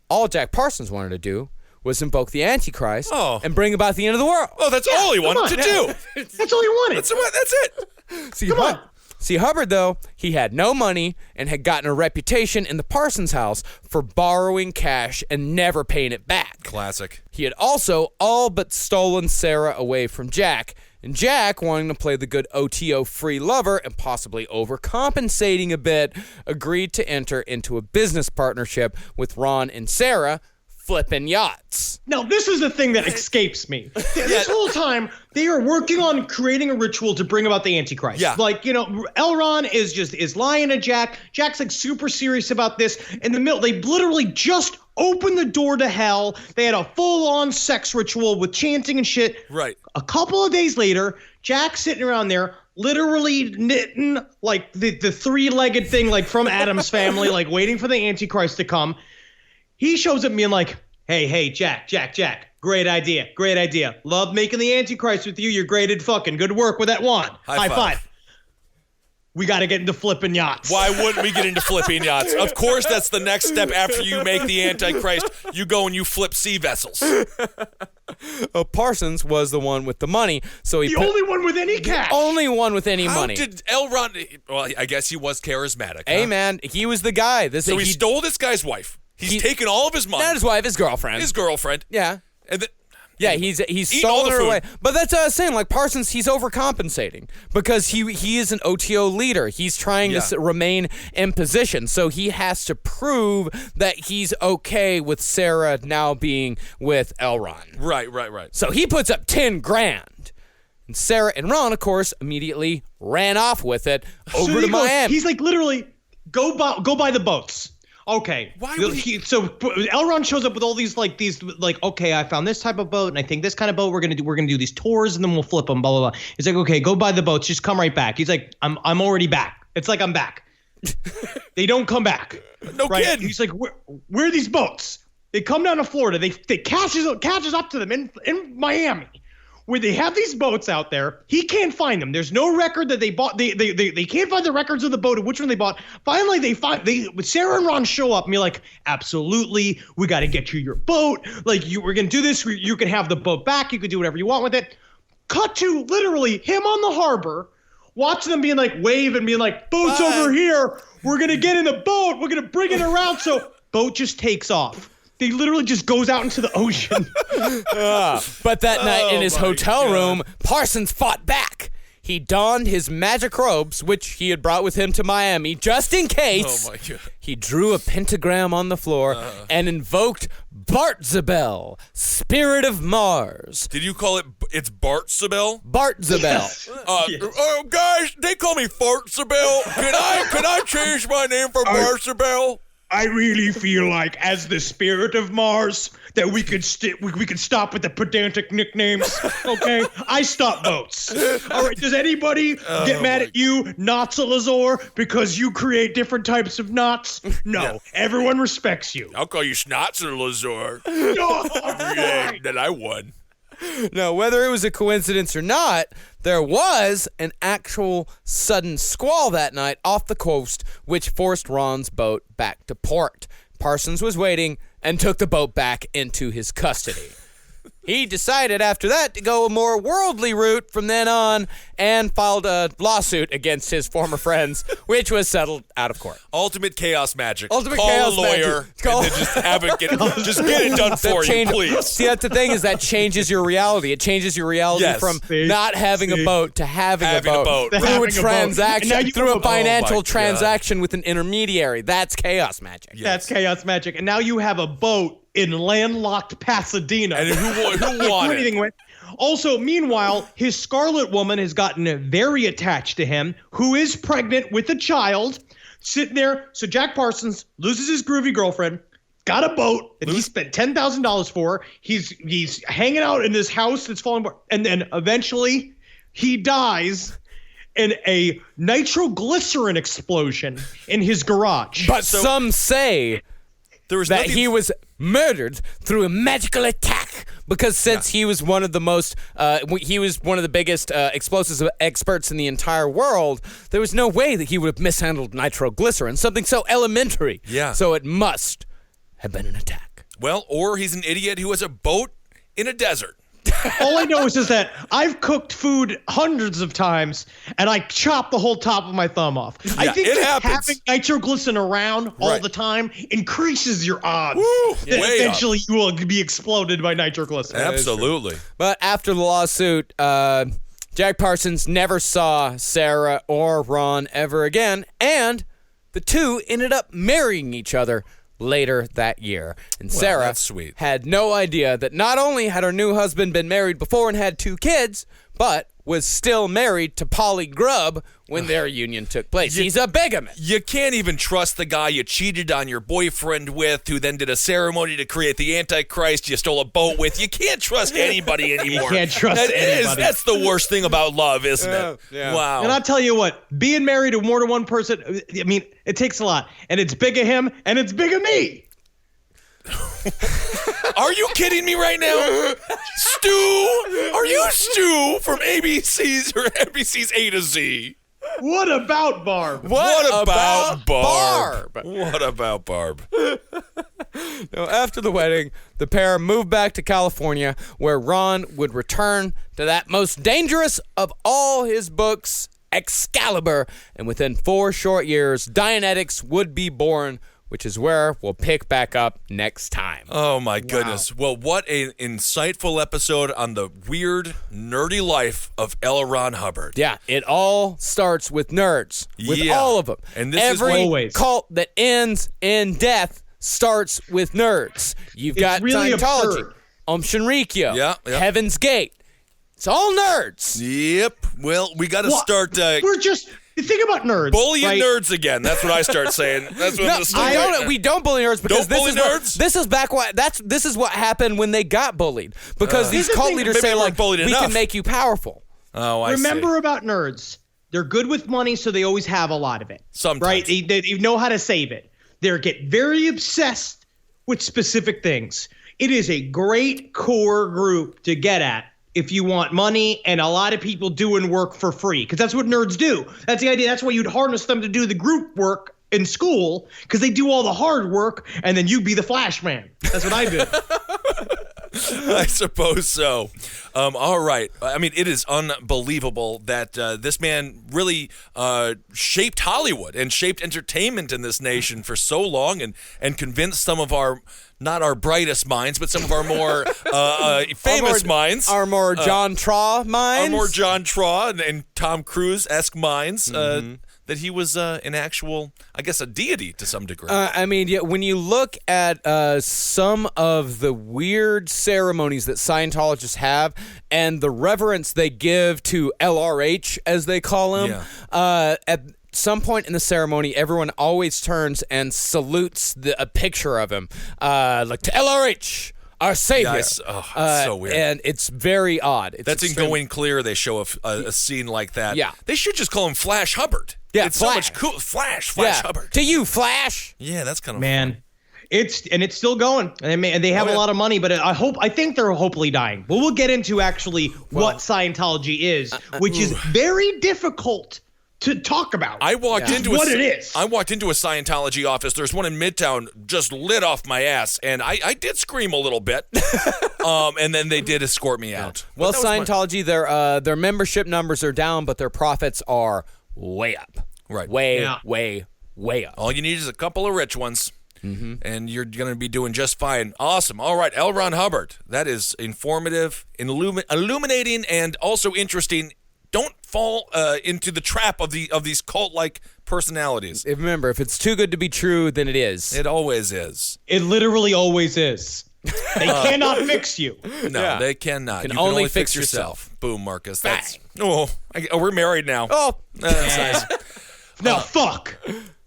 All Jack Parsons wanted to do was invoke the Antichrist and bring about the end of the world. Oh, that's all he wanted to do. That's all he wanted. That's it. See, Hubbard, though, he had no money and had gotten a reputation in the Parsons house for borrowing cash and never paying it back. Classic. He had also all but stolen Sarah away from Jack, and Jack, wanting to play the good OTO free lover and possibly overcompensating a bit, agreed to enter into a business partnership with Ron and Sarah, flipping yachts. Now, this is the thing that escapes me. This whole time, they are working on creating a ritual to bring about the Antichrist. Yeah. Like, Elron is lying to Jack. Jack's like super serious about this. In the middle, they literally just opened the door to hell. They had a full-on sex ritual with chanting and shit. Right. A couple of days later, Jack's sitting around there, literally knitting like the three-legged thing like from Addams Family, like waiting for the Antichrist to come. He shows up being like, hey, Jack, great idea. Love making the Antichrist with you. You're great at fucking. Good work with that wand. High five. We got to get into flipping yachts. Why wouldn't we get into flipping yachts? Of course, that's the next step after you make the Antichrist. You go and you flip sea vessels. Parsons was the one with the money, so he only one with any cash. Only one with any How money. did L. Ron... Well, I guess he was charismatic. Hey, huh? man, he was the guy. So he stole this guy's wife. He's taken all of his money. Not his wife, his girlfriend. His girlfriend. Yeah. And then... Yeah, he's Eat all stolen the her food. away. But that's what I was saying. Like, Parsons, he's overcompensating because he is an OTO leader. He's trying to remain in position. So he has to prove that he's okay with Sarah now being with Elron. Right. So he puts up 10 grand. And Sarah and Ron, of course, immediately ran off with it over to Miami. He's like, literally, go buy the boats. Okay. Why would So Elron shows up with all these, okay, I found this type of boat, and I think this kind of boat we're gonna do these tours, and then we'll flip them, blah blah blah. He's like, okay, go buy the boats, just come right back. He's like, I'm already back. It's like I'm back. They don't come back. No kidding. He's like, where are these boats? They come down to Florida. They catches up to them in Miami, where they have these boats out there. He can't find them. There's no record that they bought. They can't find the records of the boat and which one they bought. Finally, Sarah and Ron show up and be like, absolutely, we got to get you your boat. Like, we're going to do this. You can have the boat back. You can do whatever you want with it. Cut to literally him on the harbor, watch them being like, wave and being like, boat's over here. We're going to get in the boat. We're going to bring it around. So boat just takes off. He literally just goes out into the ocean. But that night in his hotel room, Parsons fought back. He donned his magic robes, which he had brought with him to Miami, just in case. Oh, my God. He drew a pentagram on the floor and invoked Bartzabel, spirit of Mars. Did you call it... It's Bartzabel? Bartzabel. Oh, guys, they call me Fartzabel. Can I change my name for Bartzabel? I really feel like, as the spirit of Mars, that we could stop with the pedantic nicknames. Okay, I stop votes. All right, does anybody get mad at you, Notsalazor, because you create different types of knots? No, everyone respects you. I'll call you Schnotzerlazor. No, Yeah, then I won. Now, whether it was a coincidence or not, there was an actual sudden squall that night off the coast, which forced Ron's boat back to port. Parsons was waiting and took the boat back into his custody. he decided after that to go a more worldly route from then on and filed a lawsuit against his former friends, which was settled out of court. Ultimate chaos magic. Ultimate Call chaos a lawyer magic. Call- and then just have it just get it done for you, please. See, that's the thing is that changes your reality. It changes your reality Yes. from not having a boat to having a Having a boat. boat. Through Having a a boat. transaction, And now you through have a a boat. financial Oh my God. transaction with an intermediary. That's chaos magic. That's chaos magic. And now you have a boat in landlocked Pasadena. And who Do won anything it? with. Also, meanwhile, his Scarlet Woman has gotten very attached to him, who is pregnant with a child, sitting there. So Jack Parsons loses his groovy girlfriend, got a boat that he spent $10,000 for. He's hanging out in this house that's falling apart, and then eventually he dies in a nitroglycerin explosion in his garage. But some say There was that nothing. he was murdered through a magical attack because since he was one of the most, he was one of the biggest explosives experts in the entire world, there was no way that he would have mishandled nitroglycerin, something so elementary. Yeah. So it must have been an attack. Well, or he's an idiot who has a boat in a desert. All I know is that I've cooked food hundreds of times, and I chop the whole top of my thumb off. I think it that happens. having nitroglycerin around all Right. the time increases your odds Woo, that way up. eventually you will be exploded by nitroglycerin. Absolutely. But after the lawsuit, Jack Parsons never saw Sarah or Ron ever again, and the two ended up marrying each other later that year. And Sarah that's sweet. had no idea that not only had her new husband been married before and had 2 kids, but was still married to Polly Grub when their union took place. He's a bigamist. You can't even trust the guy you cheated on your boyfriend with, who then did a ceremony to create the Antichrist you stole a boat with. You can't trust anybody anymore. can't trust anybody. That's the worst thing about love, isn't it? Yeah. Wow. And I'll tell you what, being married to more than one person, I mean, it takes a lot. And it's big of him, and it's big of me. Are you kidding me right now? Stu? Are you Stu from ABC's A to Z? What about Barb? What about Barb? What about Barb? Now, after the wedding, the pair moved back to California, where Ron would return to that most dangerous of all his books, Excalibur, and within 4 short years, Dianetics would be born, which is where we'll pick back up next time. Oh my goodness. Well, what an insightful episode on the weird, nerdy life of L. Ron Hubbard. Yeah, it all starts with nerds, with Yeah. all of them. And this is Every always. cult that ends in death starts with nerds. You've got really Scientology, absurd. Shinrikyo, Yeah. Heaven's Gate. It's all nerds. Yep. Well, we got to Well, start We're just, think about nerds. bullying right? nerds again. That's what I start saying. That's what I'm No, going to start right now. we don't bully nerds because Don't bully nerds? this is what happened when they got bullied. Because these Here's the cult thing, leaders maybe say they weren't like, bullied we enough." can make you powerful. Oh, I see. Remember about nerds. They're good with money, so they always have a lot of it. Sometimes. Right? They know how to save it. They get very obsessed with specific things. It is a great core group to get at if you want money and a lot of people doing work for free, because that's what nerds do. That's the idea. That's why you'd harness them to do the group work in school, because they do all the hard work, and then you be the Flash Man. That's what I do. I suppose so. All right. I mean, it is unbelievable that this man really shaped Hollywood and shaped entertainment in this nation for so long, and convinced some of our, not our brightest minds, but some of our more famous minds. Our more John Traw minds. Our more John Traw and Tom Cruise-esque minds. That he was an actual, I guess, a deity to some degree. I mean, yeah, when you look at some of the weird ceremonies that Scientologists have and the reverence they give to LRH, as they call him, at some point in the ceremony, everyone always turns and salutes a picture of him, like to LRH. Our savior. Yes. Oh, it's so weird. And it's very odd. It's That's in extremely- Going Clear. They show a scene like that. Yeah. They should just call him Flash Hubbard. Yeah, it's Flash. so much cool. Flash Yeah. Hubbard. To you, Flash. Yeah, that's kind of Man, it's still going, and they have a lot of money, but I think they're hopefully dying. But we'll get into actually what Scientology is, which is very difficult to talk about. I walked into what it is. I walked into a Scientology office. There's one in Midtown, just lit off my ass, and I did scream a little bit. And then they did escort me out. Well, But that was Scientology, their membership numbers are down, but their profits are way up. Right. Way up. all you need is a couple of rich ones. And you're going to be doing just fine. Awesome. All right, L. Ron Hubbard. That is informative, illuminating, and also interesting. Don't fall into the trap of these cult-like personalities. Remember, if it's too good to be true, then it is. It always is. It literally always is. They cannot fix you. No, they cannot. Can You only fix yourself. Boom, Marcus. That's we're married now. Oh, That's nice. Now fuck.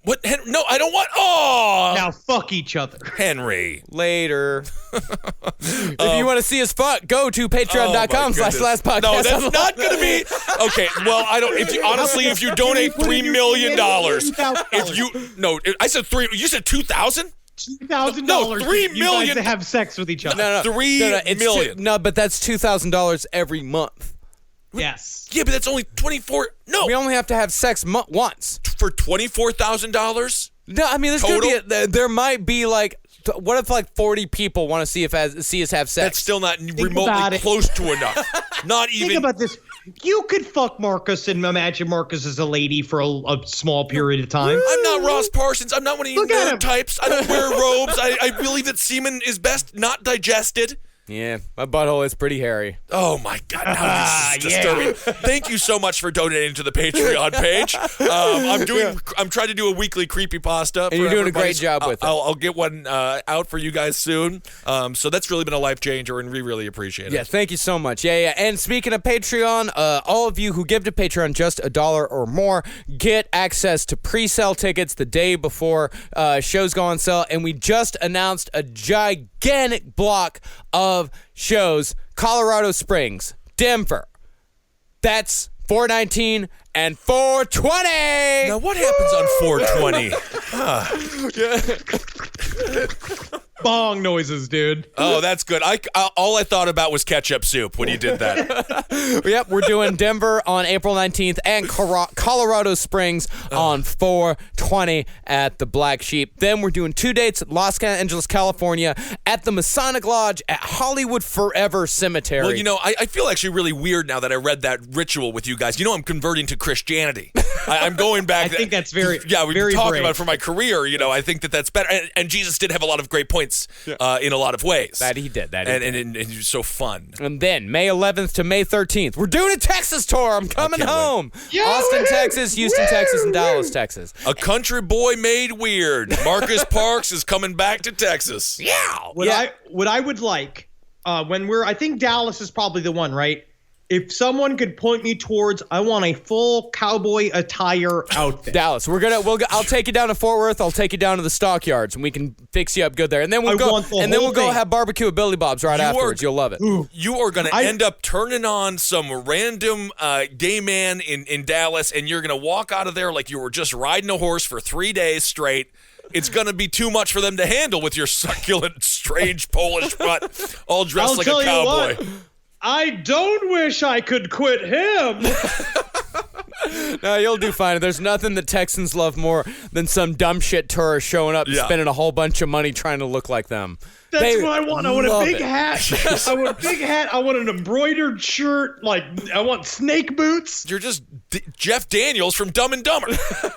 What? No, I don't want. Oh, Now fuck each other. Henry. later. If you want to see us fuck, go to patreon.com/lastpodcast. No, that's not going to be okay. Well, I don't. If you donate $3 million, I said three. You said 2,000. $2,000. No, $3 million. You guys to have sex with each other. No, $3 million. No, but that's $2,000 every month. Yes. Yeah, but that's only 24. No, We only have to have sex once. for $24,000. No, I mean, there might be like, what if like 40 people want to see us have sex? That's still not about remotely it. close to enough. Not Think even. about this. You could fuck Marcus and imagine Marcus as a lady for a small period of time. I'm not Ross Parsons. I'm not one of you Look at him. nerd types. I don't wear robes. I believe that semen is best not digested. Yeah, my butthole is pretty hairy. Oh my God! Now this is disturbing. Thank you so much for donating to the Patreon page. I'm trying to do a weekly creepypasta. And you're doing a great job with it. I'll get one out for you guys soon. So that's really been a life changer, and we really appreciate it. Yeah, thank you so much. Yeah. And speaking of Patreon, all of you who give to Patreon just $1 or more get access to pre-sale tickets the day before shows go on sale. And we just announced a gigantic block of shows: Colorado Springs, Denver. That's 419 and 420. Now what happens on 420? Bong noises, dude. Oh, that's good. All I thought about was ketchup soup when you did that. Yep, we're doing Denver on April 19th and Colorado Springs on 420 at the Black Sheep. Then we're doing 2 dates at Los Angeles, California at the Masonic Lodge at Hollywood Forever Cemetery. Well, you know, I feel actually really weird now that I read that ritual with you guys. You know, I'm converting to Christianity. I'm going back. I think that's very, yeah, we've been very talking brave. about it for my career. You know, I think that's better. And Jesus did have a lot of great points in a lot of ways. That he did. And he was so fun. And then May 11th to May 13th, we're doing a Texas tour. I'm coming can't home. Yeah, Austin, woo! Texas, Houston, Woo! Texas, and Dallas, Texas. A country boy made weird. Marcus Parks is coming back to Texas. Yeah. What I would like I think Dallas is probably the one, right? If someone could point me towards, I want a full cowboy attire outfit. Dallas, I'll take you down to Fort Worth. I'll take you down to the stockyards, and we can fix you up good there. And then we'll go have barbecue at Billy Bob's right afterwards. You'll love it. You are going to end up turning on some random gay man in Dallas, and you're going to walk out of there like you were just riding a horse for 3 days straight. It's going to be too much for them to handle with your succulent, strange Polish butt, all dressed like a cowboy. I don't wish I could quit him. No, you'll do fine. There's nothing that Texans love more than some dumb shit tourist showing up and spending a whole bunch of money trying to look like them. That's what I want. I want a big it. hat. I want a big hat. I want an embroidered shirt. Like, I want snake boots. You're just Jeff Daniels from Dumb and Dumber.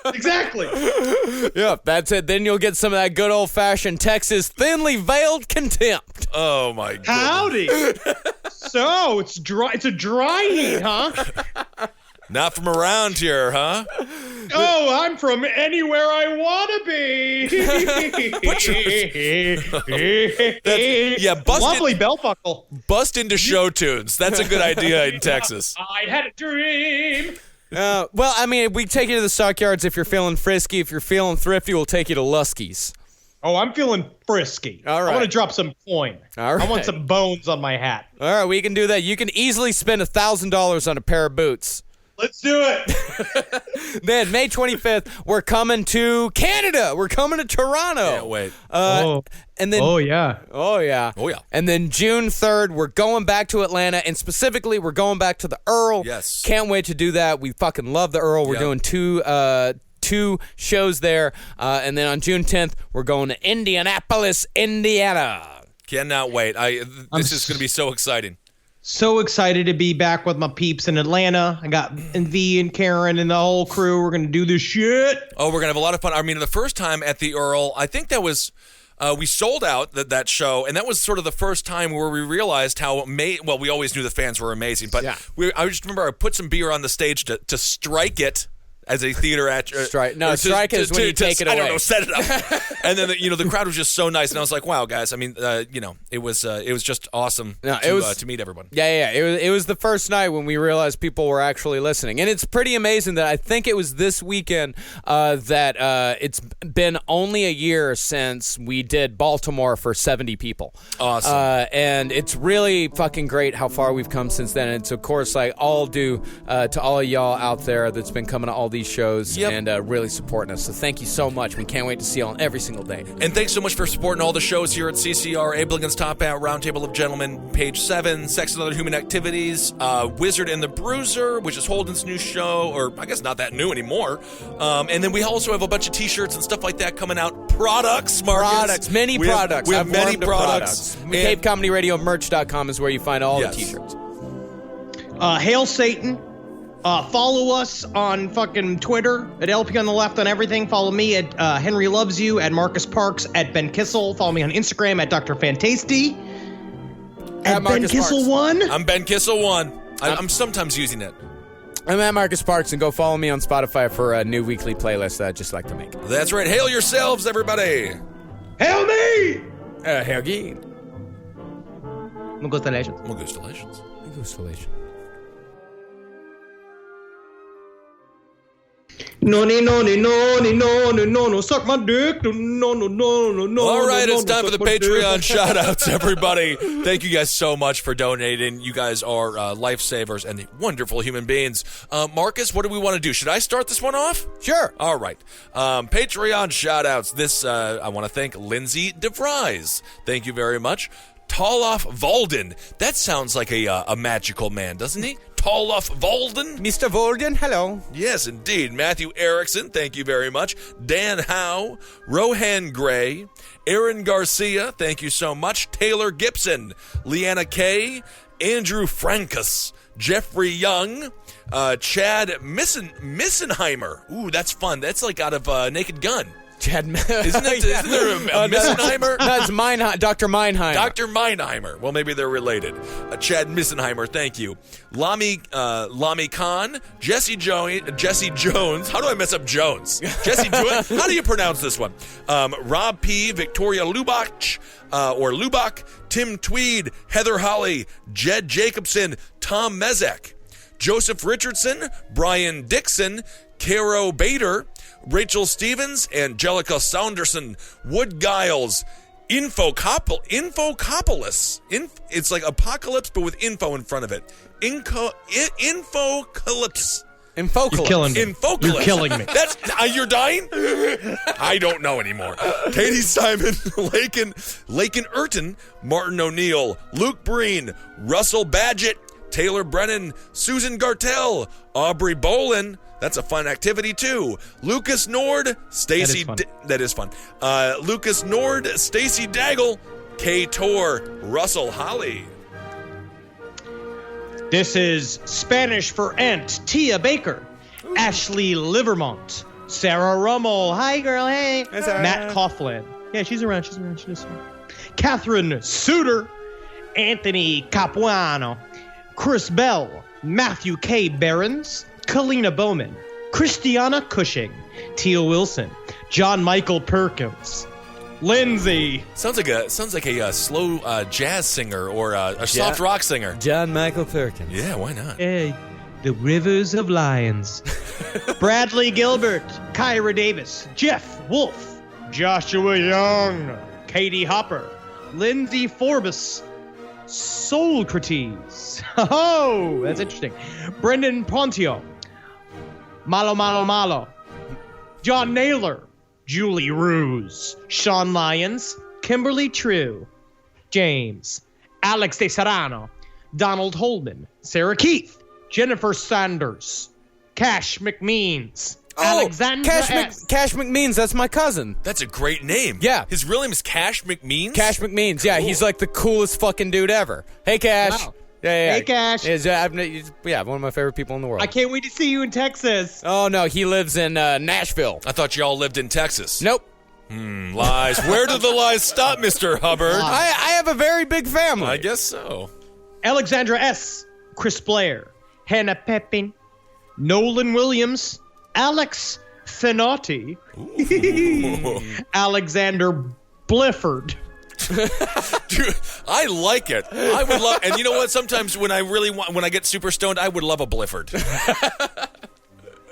Exactly. Yeah, that's it. Then you'll get some of that good old-fashioned Texas thinly veiled contempt. Oh, my God. Howdy. So, it's dry. It's a dry heat, huh? Not from around here, huh? Oh, I'm from anywhere I want to be. Lovely belt buckle. Bust into show tunes. That's a good idea in Texas. I had a dream. Well, I mean, we take you to the stockyards if you're feeling frisky. If you're feeling thrifty, we'll take you to Lusky's. Oh, I'm feeling frisky. All right. I want to drop some coin. All right. I want some bones on my hat. All right, we can do that. You can easily spend $1,000 on a pair of boots. Let's do it. Then May 25th, we're coming to Canada. We're coming to Toronto. Can't wait. And then, yeah. oh yeah. And then June 3rd, we're going back to Atlanta, and specifically, we're going back to the Earl. Yes. Can't wait to do that. We fucking love the Earl. We're doing two shows there, and then on June 10th, we're going to Indianapolis, Indiana. Cannot wait. This is going to be so exciting. So excited to be back with my peeps in Atlanta. I got V and Karen and the whole crew. We're going to do this shit. Oh, we're going to have a lot of fun. I mean, the first time at the Earl, I think that was... we sold out that show, and that was sort of the first time where we realized how well, we always knew the fans were amazing, but I just remember I put some beer on the stage to strike it as a theater actor. Strike is when you take it away. I don't know, set it up. And then the crowd was just so nice, and I was like, wow, guys. I mean, it was just awesome to meet everyone. Yeah. It was the first night when we realized people were actually listening, and it's pretty amazing that I think it was this weekend that it's been only a year since we did Baltimore for 70 people. Awesome. And it's really fucking great how far we've come since then. And it's of course all due to all of y'all out there that's been coming to all these shows and really supporting us. So thank you so much. We can't wait to see y'all every single day. And thanks so much for supporting all the shows here at CCR. Abe Lincoln's Top Hat, Roundtable of Gentlemen, Page 7, Sex and Other Human Activities, Wizard and the Bruiser, which is Holden's new show, or I guess not that new anymore. And then we also have a bunch of t-shirts and stuff like that coming out. Products, Marcus. Many products. We have many products. CapeComedyRadioMerch.com is where you find all the t-shirts. Hail Satan. Follow us on fucking Twitter at LP on the Left on everything. Follow me at Henry Loves You, at Marcus Parks, at Ben Kissel. Follow me on Instagram at Dr. Fantasty. At Ben Kissel 1. I'm Ben Kissel 1. I'm sometimes using it. I'm at Marcus Parks, and go follow me on Spotify for a new weekly playlist that I just like to make. That's right. Hail yourselves, everybody. Hail me! Hail ye. Congratulations. Congratulations. Congratulations. No, suck my dick. No. All right, it's time for the Patreon shout-outs, everybody. Thank you guys so much for donating. You guys are lifesavers and wonderful human beings. Marcus, what do we want to do? Should I start this one off? Sure. All right. Patreon shout-outs. This, I want to thank Lindsay DeVries. Thank you very much. Talof Valden. That sounds like a magical man, doesn't he? Talof Valden. Mr. Valden, hello. Yes, indeed. Matthew Erickson, thank you very much. Dan Howe, Rohan Gray, Aaron Garcia, thank you so much. Taylor Gibson, Leanna Kay, Andrew Frankus, Jeffrey Young, Chad Missenheimer. Ooh, that's fun. That's like out of Naked Gun. Isn't there a Missenheimer? That's Dr. Meinheimer. Dr. Meinheimer. Well, maybe they're related. Chad Missenheimer, thank you. Lami Khan, Jesse Jones. How do I mess up Jones? Jesse Jones. How do you pronounce this one? Rob P, Victoria Lubach, or Lubach, Tim Tweed, Heather Holly, Jed Jacobson, Tom Mezek, Joseph Richardson, Brian Dixon, Caro Bader, Rachel Stevens, Angelica Saunderson, Wood Giles, Infocopolis. It's like apocalypse, but with info in front of it. Infocalypse. You're killing me. Infocalypse. You're killing me. That's you're dying? I don't know anymore. Katie Simon, Lakin Urton, Martin O'Neill, Luke Breen, Russell Badgett, Taylor Brennan, Susan Gartell, Aubrey Bolin. That's a fun activity, too. Lucas Nord, Stacy... That is fun. Lucas Nord, Stacy Daggle, Kay Tor, Russell Holly. This is Spanish for Aunt, Tia Baker, Ashley Livermont, Sarah Rummel. Hi, girl. Hey. Matt Coughlin. Yeah, she's around. She's around. Catherine Suter, Anthony Capuano, Chris Bell, Matthew K. Behrens, Kalina Bowman, Christiana Cushing, Teal Wilson, John Michael Perkins, Lindsay. Sounds like a slow jazz singer or a soft rock singer. John Michael Perkins. Yeah, why not? Hey, the Rivers of Lions. Bradley Gilbert, Kyra Davis, Jeff Wolf, Joshua Young, Katie Hopper, Lindsay Forbes, Socrates. Oh, that's interesting. Brendan Pontio, Malo Malo Malo. John Naylor, Julie Ruse, Sean Lyons, Kimberly True, James, Alex De Serrano, Donald Holman, Sarah Keith, Jennifer Sanders, Cash McMeans, Alexandra S. Cash McMeans, that's my cousin. That's a great name. Yeah. His real name is Cash McMeans? Cash McMeans, yeah, he's like the coolest fucking dude ever. Hey, Cash. Wow. Yeah. Hey, Cash. He's one of my favorite people in the world. I can't wait to see you in Texas. Oh, no, he lives in Nashville. I thought y'all lived in Texas. Nope. Lies. Where do the lies stop, Mr. Hubbard? I have a very big family. I guess so. Alexandra S., Chris Blair, Hannah Pepin, Nolan Williams, Alex Finotti, Alexander Blifford. Dude, I like it. I would love, and you know what? Sometimes when I get super stoned, I would love a Blifford.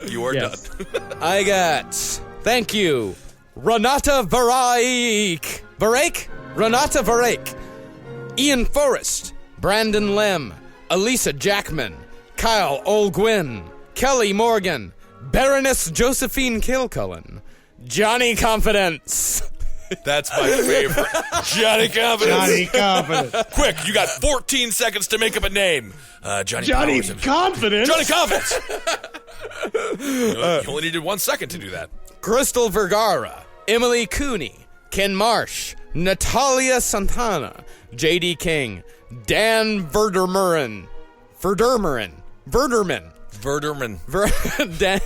You are Yes. done. I got, thank you, Renata Varake, Renata Varake, Ian Forrest, Brandon Lim, Elisa Jackman, Kyle Olgwin, Kelly Morgan, Baroness Josephine Kilcullen, Johnny Confidence. That's my favorite. Johnny Confidence. Johnny Confidence. Quick, you got 14 seconds to make up a name. Johnny Johnny Powers. Confidence. Johnny Confidence. You only needed 1 second to do that. Crystal Vergara, Emily Cooney, Ken Marsh, Natalia Santana, J.D. King, Dan Verderman. Verderman. Dan,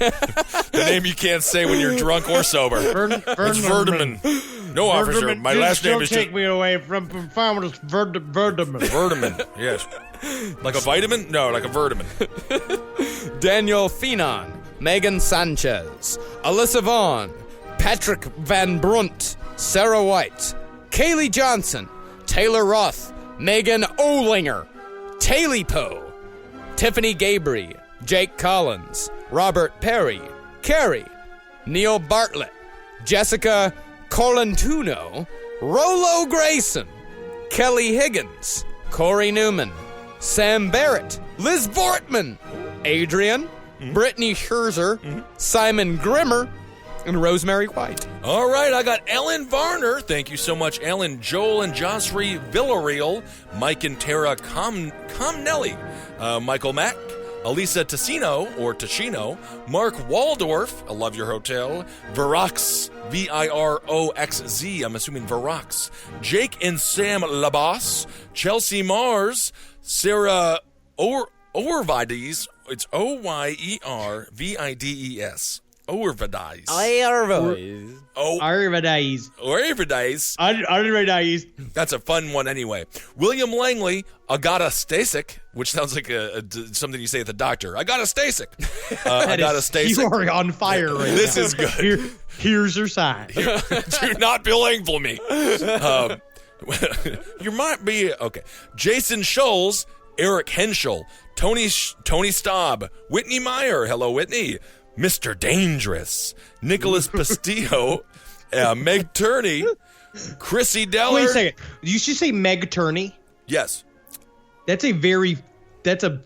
The name you can't say when you're drunk or sober. It's Verderman. No, officer. My last name is Don't take me away from Farmers Verderman. Verderman. Yes. Like a vitamin? No, like a verdeman. Daniel Finan, Megan Sanchez, Alyssa Vaughn, Patrick Van Brunt, Sarah White, Kaylee Johnson, Taylor Roth, Megan Olinger, Taylor Poe, Tiffany Gabry, Jake Collins, Robert Perry, Carrie, Neil Bartlett, Jessica Colantuno, Rolo Grayson, Kelly Higgins, Corey Newman, Sam Barrett, Liz Bortman, Adrian, Brittany Scherzer, Simon Grimmer, and Rosemary White. All right, I got Ellen Varner. Thank you so much, Ellen. Joel and Josry Villarreal, Mike and Tara Comnelli, Michael Mack, Elisa Ticino, Mark Waldorf, I love your hotel, Virox, Viroxz, I'm assuming Virox, Jake and Sam Labas, Chelsea Mars, Sarah Orvides, it's Oyervides, Orvides. Arvadies. That's a fun one anyway. William Langley, Agata Stasik, which sounds like something you say at the doctor. Agata Stasik. Agata Stasik. You are on fire right This now. is good. Here's your sign. Do not belabor me. You might be okay. Jason Scholes, Eric Henschel, Tony Staub, Whitney Meyer. Hello, Whitney. Mr. Dangerous, Nicholas Pastillo, Meg Turney, Chrissy Deller. Wait a second. You should say Meg Turney. Yes. That's a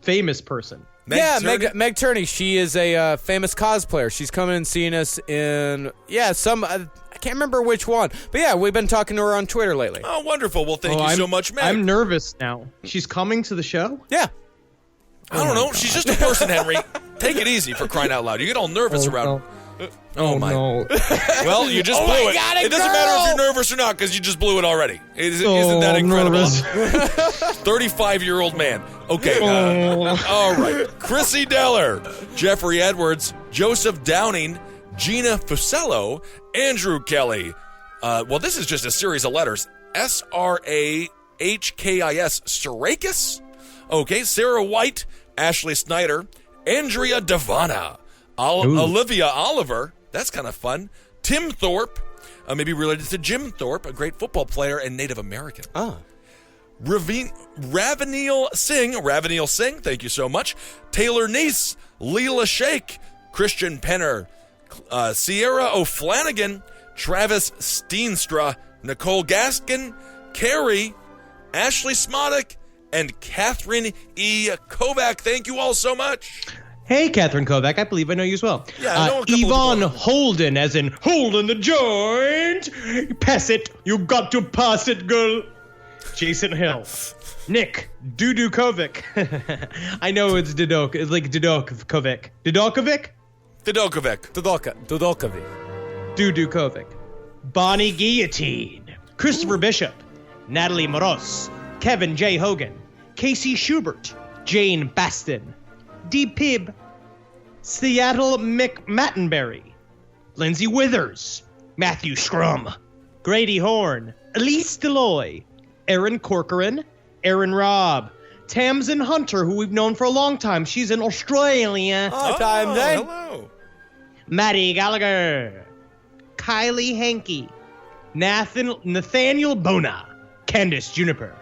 famous person. Meg Turney. She is a famous cosplayer. She's coming and seeing us in, I can't remember which one. But yeah, we've been talking to her on Twitter lately. Oh, wonderful. Well, thank you so much, Meg. I'm nervous now. She's coming to the show? Yeah. I don't know. She's just a person, Henry. Take it easy, for crying out loud. You get all nervous around. Oh my. No. Well, you just blew my it. God, a It doesn't girl! matter if you're nervous or not, because you just blew it already. Isn't that incredible? 35-year-old man. Okay. All right. Chrissy Deller, Jeffrey Edwards, Joseph Downing, Gina Fusello, Andrew Kelly. Well, this is just a series of letters. Sarahkis. Sarakis? Okay. Sarah White, Ashley Snyder, Andrea Devana, Olivia Oliver. That's kind of fun. Tim Thorpe, maybe related to Jim Thorpe, a great football player and Native American. Ravaniel Singh, thank you so much. Taylor Neese, Leela Sheikh, Christian Penner, Sierra O'Flanagan, Travis Steenstra, Nicole Gaskin, Carrie, Ashley Smodick, and Catherine E. Kovac. Thank you all so much. Hey, Catherine Kovac. I believe I know you as well. Yeah, I know a couple of Yvonne people. Holden, as in Holden the joint. Pass it. You got to pass it, girl. Jason Hill. Nick Dudukovic. I know it's Dudok. It's like Dudokovic. Dudokovic? Dudokovic. Dudukovic. Bonnie Guillotine. Christopher Bishop. Natalie Moros. Kevin J. Hogan. Casey Schubert. Jane Baston. D. Pibb. Seattle McMattenberry. Lindsay Withers. Matthew Scrum. Grady Horn. Elise Deloy. Aaron Corcoran. Aaron Robb. Tamsin Hunter, who we've known for a long time. She's in Australia. Hello. Maddie Gallagher. Kylie Hankey. Nathaniel Bona. Candace Juniper.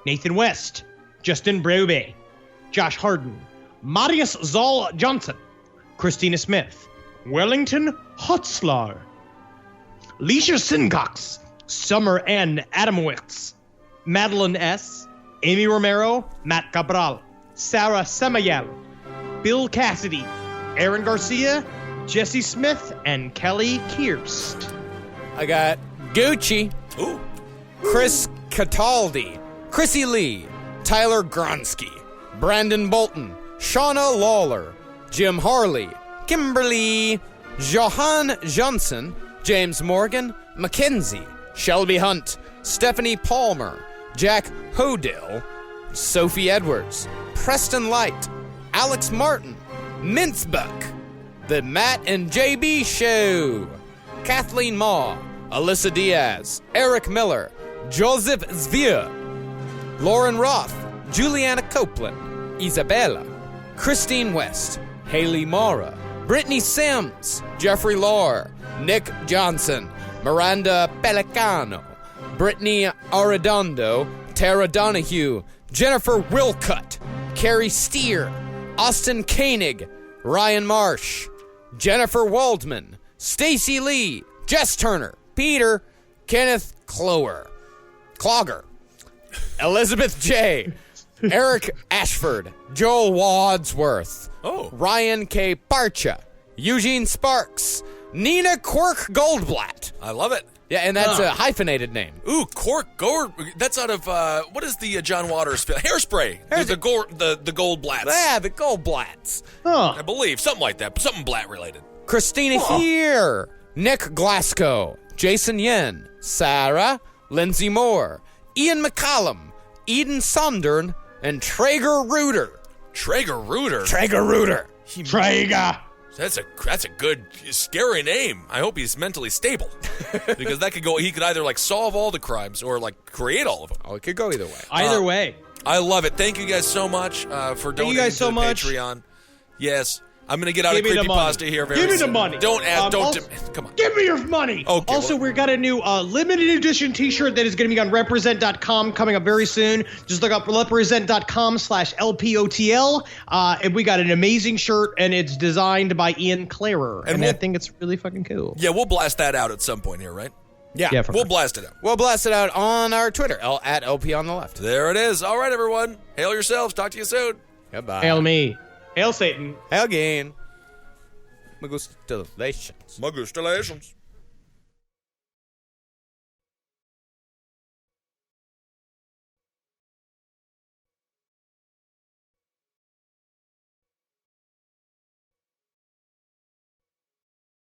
Nathan West. Justin Brobe. Josh Harden. Marius Zoll Johnson. Christina Smith. Wellington Hotzlar. Leisha Sincox. Summer N. Adamowitz. Madeline S. Amy Romero. Matt Cabral. Sarah Samayel. Bill Cassidy. Aaron Garcia. Jesse Smith. And Kelly Kierst. I got Gucci. Ooh. Chris Cataldi, Chrissy Lee, Tyler Gronsky, Brandon Bolton, Shauna Lawler, Jim Harley, Kimberly, Johan Johnson, James Morgan, Mackenzie, Shelby Hunt, Stephanie Palmer, Jack Hodill, Sophie Edwards, Preston Light, Alex Martin, Mincebuck, The Matt and JB Show, Kathleen Maw, Alyssa Diaz, Eric Miller, Joseph Zvier, Lauren Roth, Juliana Copeland, Isabella, Christine West, Haley Mara, Brittany Sims, Jeffrey Lohr, Nick Johnson, Miranda Pelicano, Brittany Arredondo, Tara Donahue, Jennifer Wilcutt, Carrie Steer, Austin Koenig, Ryan Marsh, Jennifer Waldman, Stacy Lee, Jess Turner, Peter, Kenneth Clogger, Elizabeth J., Eric Ashford, Joel Wadsworth, Ryan K. Parcha, Eugene Sparks, Nina Quirk Goldblatt. I love it. Yeah, and that's a hyphenated name. Ooh, that's out of, what is the John Waters film? Hairspray. There's the Goldblatts. Yeah, the Goldblatts. I believe. Something like that. Something Blatt related. Christina Here, Nick Glasgow, Jason Yen, Sarah, Lindsay Moore, Ian McCallum, Eden Sondern, and Traeger Reuter. Traeger Reuter? Traeger. That's a good, scary name. I hope he's mentally stable. Because that could go, he could either like solve all the crimes or like create all of them. Oh, it could go either way. Either way. I love it. Thank you guys so much for donating you guys to so the much. Patreon. Yes. I'm going to get out Give me of the creepypasta money. here very Give me soon. the money. Don't ask, Also, come on. Give me your money. Okay, Also, well- we've got a new limited edition t-shirt that is going to be on represent.com coming up very soon. Just look up represent.com/LPOTL. And we got an amazing shirt, and it's designed by Ian Clarer. And I think it's really fucking cool. Yeah, we'll blast that out at some point here, right? Yeah, Yeah, We'll blast it out. we'll blast it out on our Twitter, at LP on the left. There it is. All right, everyone. Hail yourselves. Talk to you soon. Goodbye. Hail me. Hail Satan. Hail again. Magustalations. Magustalations.